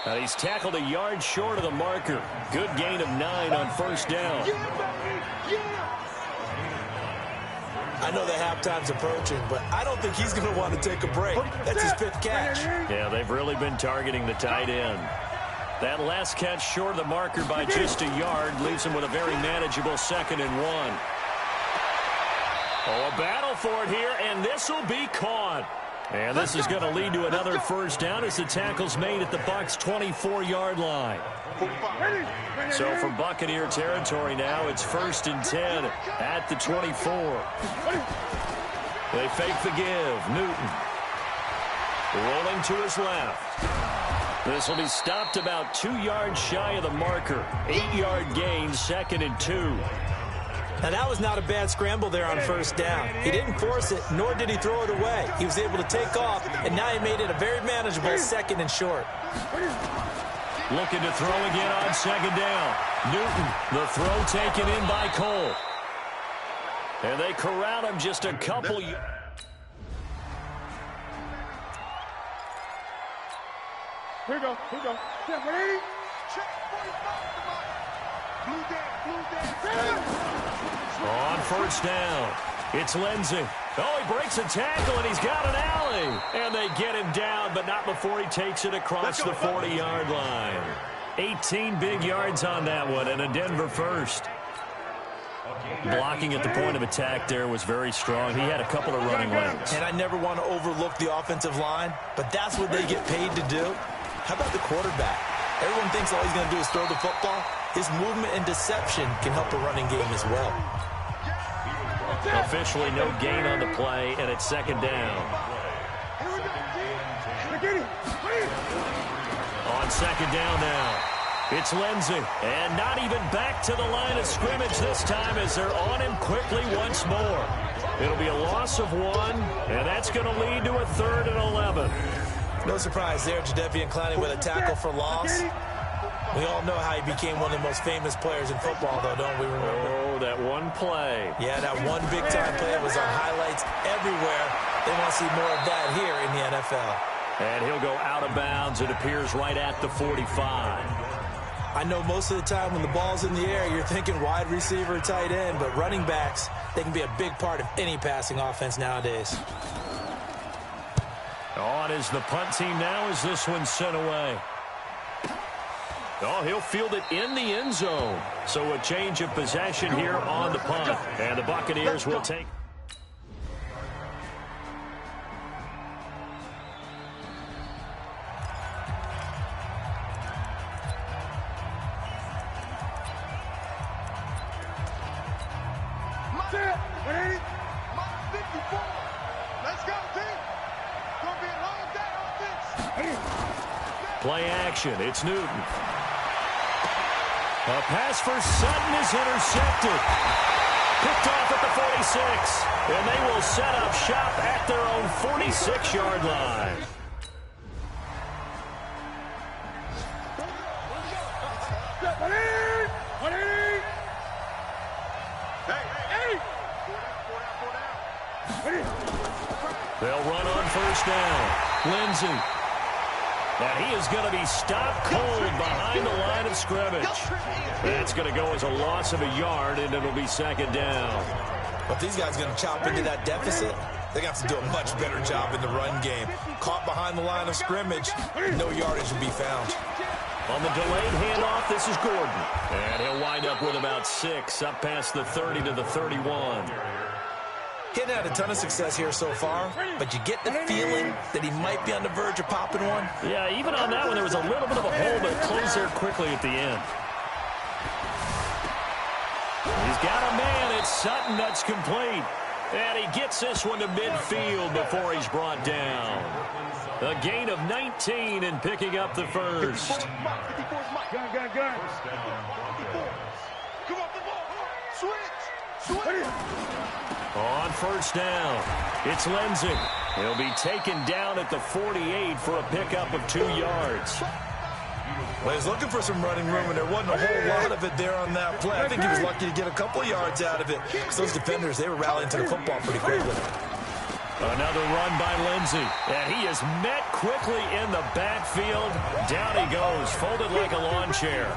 And he's tackled a yard short of the marker. Good gain of 9 on first down. I know the halftime's approaching, but I don't think he's going to want to take a break. That's his 5th catch. Yeah, they've really been targeting the tight end. That last catch short of the marker by just a yard leaves him with a very manageable 2nd and 1. Oh, a battle for it here, and this will be caught. And this is going to lead to another first down as the tackle's made at the Bucs' 24-yard line. So from Buccaneer territory now, it's 1st and 10 at the 24. They fake the give. Newton rolling to his left. This will be stopped about 2 yards shy of the marker. 8-yard gain, 2nd and 2. Now, that was not a bad scramble there on first down. He didn't force it, nor did he throw it away. He was able to take off, and now he made it a very manageable 2nd and short. Looking to throw again on 2nd down. Newton, the throw taken in by Cole. And they corral him just a couple. Here we go. Yeah, 180. Check 45. Blue down. On first down, it's Lindsey. Oh, he breaks a tackle, and he's got an alley. And they get him down, but not before he takes it across the 40-yard line. 18 big yards on that one, and a Denver first. Blocking at the point of attack there was very strong. He had a couple of running lanes. And I never want to overlook the offensive line, but that's what they get paid to do. How about the quarterback? Everyone thinks all he's going to do is throw the football. His movement and deception can help a running game as well. Officially no gain on the play, and it's 2nd down. On 2nd down now, it's Lindsey. And not even back to the line of scrimmage this time as they're on him quickly once more. It'll be a loss of 1, and that's going to lead to a 3rd and 11. No surprise there, Jadeveon Clowney with a tackle for loss. We all know how he became one of the most famous players in football, though, don't we remember? Oh, that one play. Yeah, that one big-time play was on highlights everywhere. They want to see more of that here in the NFL. And he'll go out of bounds. It appears right at the 45. I know most of the time when the ball's in the air, you're thinking wide receiver, tight end, but running backs, they can be a big part of any passing offense nowadays. On is the punt team now as this one's sent away. Oh, he'll field it in the end zone. So a change of possession here on the punt. And the Buccaneers will take. Play action. It's Newton. A pass for Sutton is intercepted. Picked off at the 46. And they will set up shop at their own 46-yard line. They'll run on first down. Lindsey. And he is going to be stopped cold behind the line of scrimmage. That's going to go as a loss of a yard, and it'll be 2nd down. But these guys are going to chop into that deficit. They're going to have to do a much better job in the run game. Caught behind the line of scrimmage, no yardage will be found. On the delayed handoff, this is Gordon. And he'll wind up with about 6, up past the 30 to the 31. He hadn't had a ton of success here so far, but you get the feeling that he might be on the verge of popping one. Yeah, even on that one, there was a little bit of a hole, but it closed there quickly at the end. He's got a man. It's Sutton. That's complete. And he gets this one to midfield before he's brought down. A gain of 19 and picking up the first. Gun. Come on, the ball. Switch. On first down, it's Lindsey. He'll be taken down at the 48 for a pickup of 2 yards. Well, he's looking for some running room, and there wasn't a whole lot of it there on that play. I think he was lucky to get a couple of yards out of it, because those defenders, they were rallying to the football pretty quickly. Another run by Lindsey, and he is met quickly in the backfield. Down he goes, folded like a lawn chair.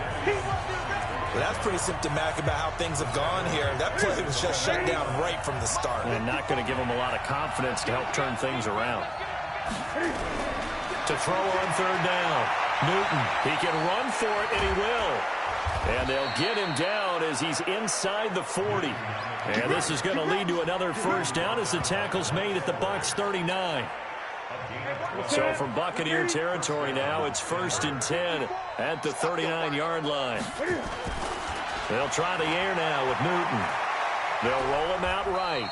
Well, that's pretty symptomatic about how things have gone here. That play was just shut down right from the start. And not going to give him a lot of confidence to help turn things around. To throw on third down, Newton. He can run for it, and he will. And they'll get him down as he's inside the 40. And this is going to lead to another first down as the tackle's made at the Bucs 39. So from Buccaneer territory now, it's 1st and 10 at the 39-yard line. They'll try the air now with Newton. They'll roll him out right.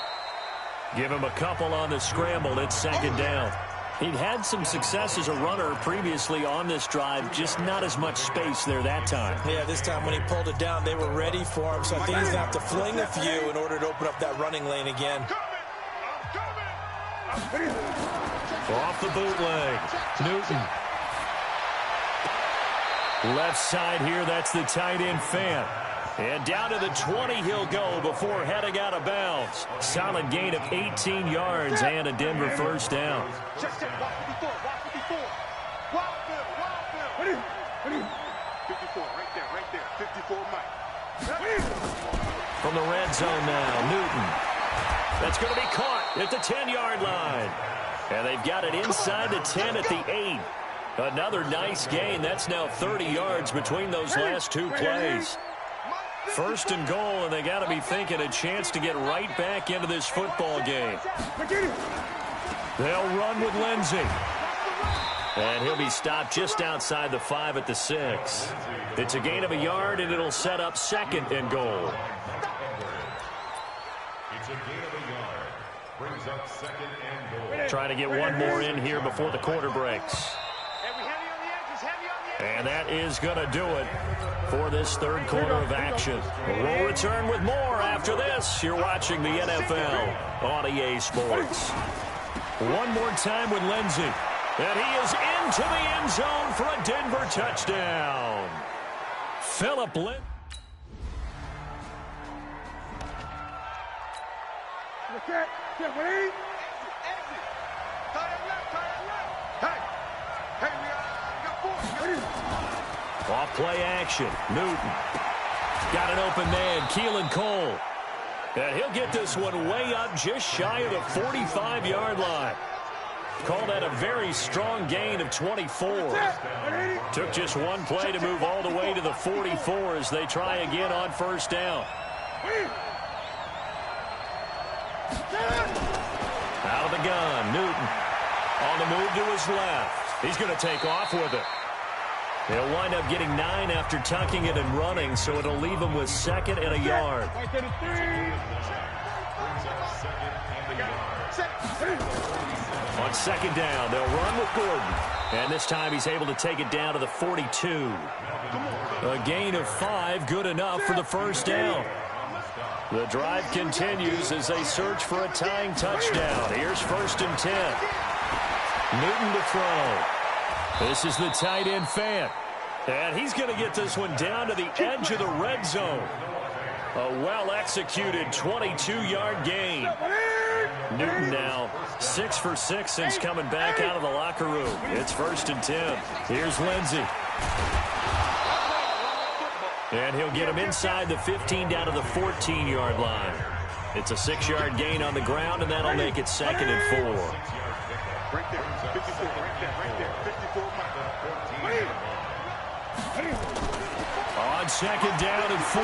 Give him a couple on the scramble. It's 2nd down. He'd had some success as a runner previously on this drive, just not as much space there that time. Yeah, this time when he pulled it down, they were ready for him, so I think he's going to have to fling a few in order to open up that running lane again. Off the bootleg, Newton. Left side here, that's the tight end Fant. And down to the 20 he'll go before heading out of bounds. Solid gain of 18 yards and a Denver first down. Check. Watch 54. Wild Bill. 54, right there. 54, Mike. From the red zone now, Newton. That's going to be caught at the 10-yard line. And they've got it inside the 10 at the 8. Another nice gain. That's now 30 yards between those last 2 plays. 1st and goal, and they got to be thinking a chance to get right back into this football game. They'll run with Lindsey. And he'll be stopped just outside the 5 at the 6. It's a gain of a yard, and it'll set up 2nd and goal. It's a gain of a yard. Brings up 2nd and goal. Trying to get one more in here before the quarter breaks. And that is going to do it for this 3rd quarter of action. We'll return with more after this. You're watching the NFL on EA Sports. One more time with Lindsey. And he is into the end zone for a Denver touchdown. Phillip Lindsey. Off play action. Newton. Got an open man. Keelan Cole. And he'll get this one way up just shy of the 45-yard line. Call that a very strong gain of 24. Took just one play to move all the way to the 44 as they try again on first down. Out of the gun. Newton on the move to his left. He's going to take off with it. They'll wind up getting 9 after tucking it and running, so it'll leave them with 2nd and a yard. On 2nd down, they'll run with Gordon. And this time he's able to take it down to the 42. A gain of 5, good enough for the first down. The drive continues as they search for a tying touchdown. Here's 1st and 10. Newton to throw. This is the tight end Fant. And he's going to get this one down to the edge of the red zone. A well-executed 22-yard gain. Newton now 6 for 6 since coming back out of the locker room. It's 1st and 10. Here's Lindsey. And he'll get him inside the 15 down to the 14-yard line. It's a 6-yard gain on the ground, and that'll make it 2nd and 4. Right there, 54, right there, 54, On 2nd down and 4,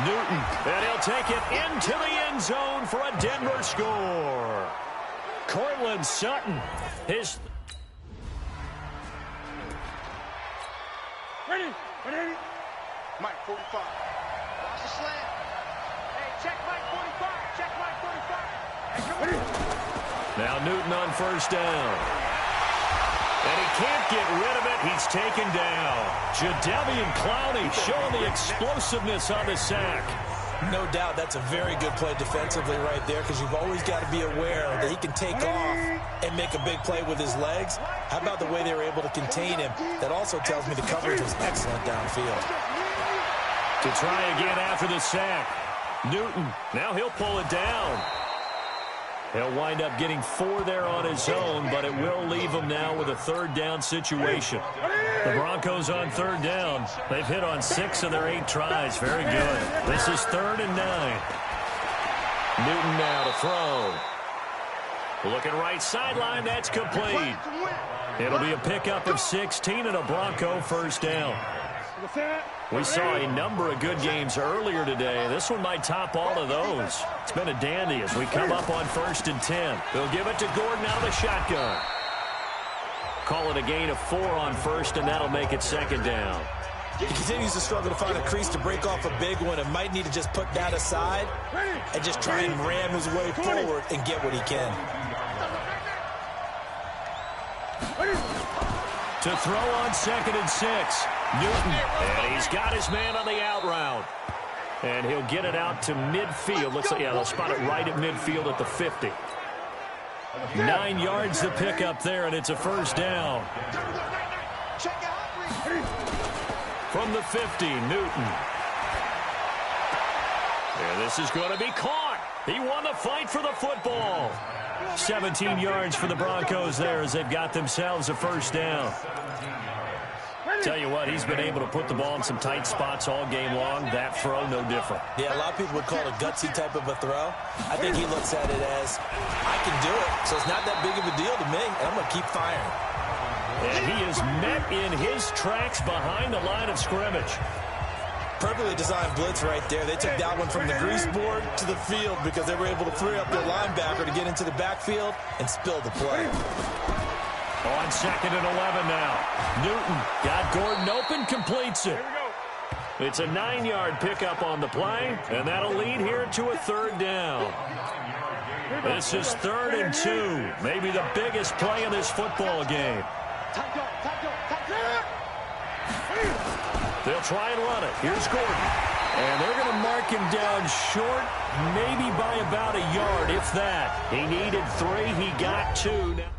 Newton, and he'll take it into the end zone for a Denver score. Courtland Sutton, his... Ready. Mike, 45. Watch the slant. Hey, check Mike, 45. Check Mike, 45. Now Newton on first down. And he can't get rid of it. He's taken down. Jadeveon Clowney showing the explosiveness on the sack. No doubt that's a very good play defensively right there, because you've always got to be aware that he can take off and make a big play with his legs. How about the way they were able to contain him? That also tells me the coverage was excellent downfield. To try again after the sack. Newton, now he'll pull it down. He'll wind up getting 4 there on his own, but it will leave him now with a third down situation. The Broncos on third down. They've hit on 6 of their 8 tries. Very good. This is 3rd and 9. Newton now to throw. Looking right sideline. That's complete. It'll be a pickup of 16 and a Bronco first down. We saw a number of good games earlier today. This one might top all of those. It's been a dandy as we come up on 1st and 10. They'll give it to Gordon out of the shotgun. Call it a gain of 4 on first, and that'll make it 2nd down. He continues to struggle to find a crease to break off a big one, and might need to just put that aside and just try and ram his way forward and get what he can. To throw on 2nd and 6. Newton, and he's got his man on the out route. And he'll get it out to midfield. Looks like, yeah, they'll spot it right at midfield at the 50. 9 yards to pick up there, and it's a first down. From the 50, Newton. And this is going to be caught. He won the fight for the football. 17 yards for the Broncos there as they've got themselves a first down. Tell you what, he's been able to put the ball in some tight spots all game long. That throw, no different. Yeah, a lot of people would call it a gutsy type of a throw. I think he looks at it as, I can do it, so it's not that big of a deal to me, and I'm going to keep firing. And he is met in his tracks behind the line of scrimmage. Perfectly designed blitz right there. They took that one from the grease board to the field because they were able to free up their linebacker to get into the backfield and spill the play. On 2nd and 11 now. Newton got Gordon open, completes it. It's a 9-yard pickup on the play, and that'll lead here to a 3rd down. This is 3rd and 2. Maybe the biggest play in this football game. They'll try and run it. Here's Gordon. And they're going to mark him down short, maybe by about a yard, if that. He needed 3. He got 2. Now,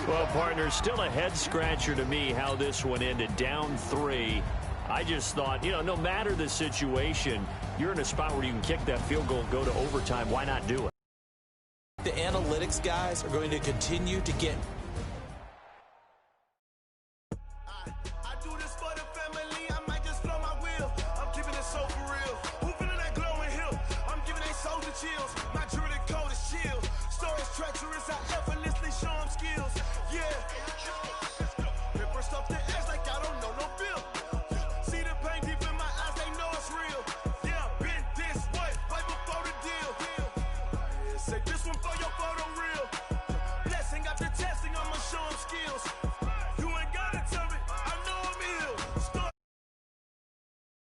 well, partner, still a head-scratcher to me how this one ended. Down 3. I just thought, you know, no matter the situation, you're in a spot where you can kick that field goal, go to overtime. Why not do it? The analytics guys are going to continue to get... Say this one for your photo reel. Blessing after testing, I'ma show them skills.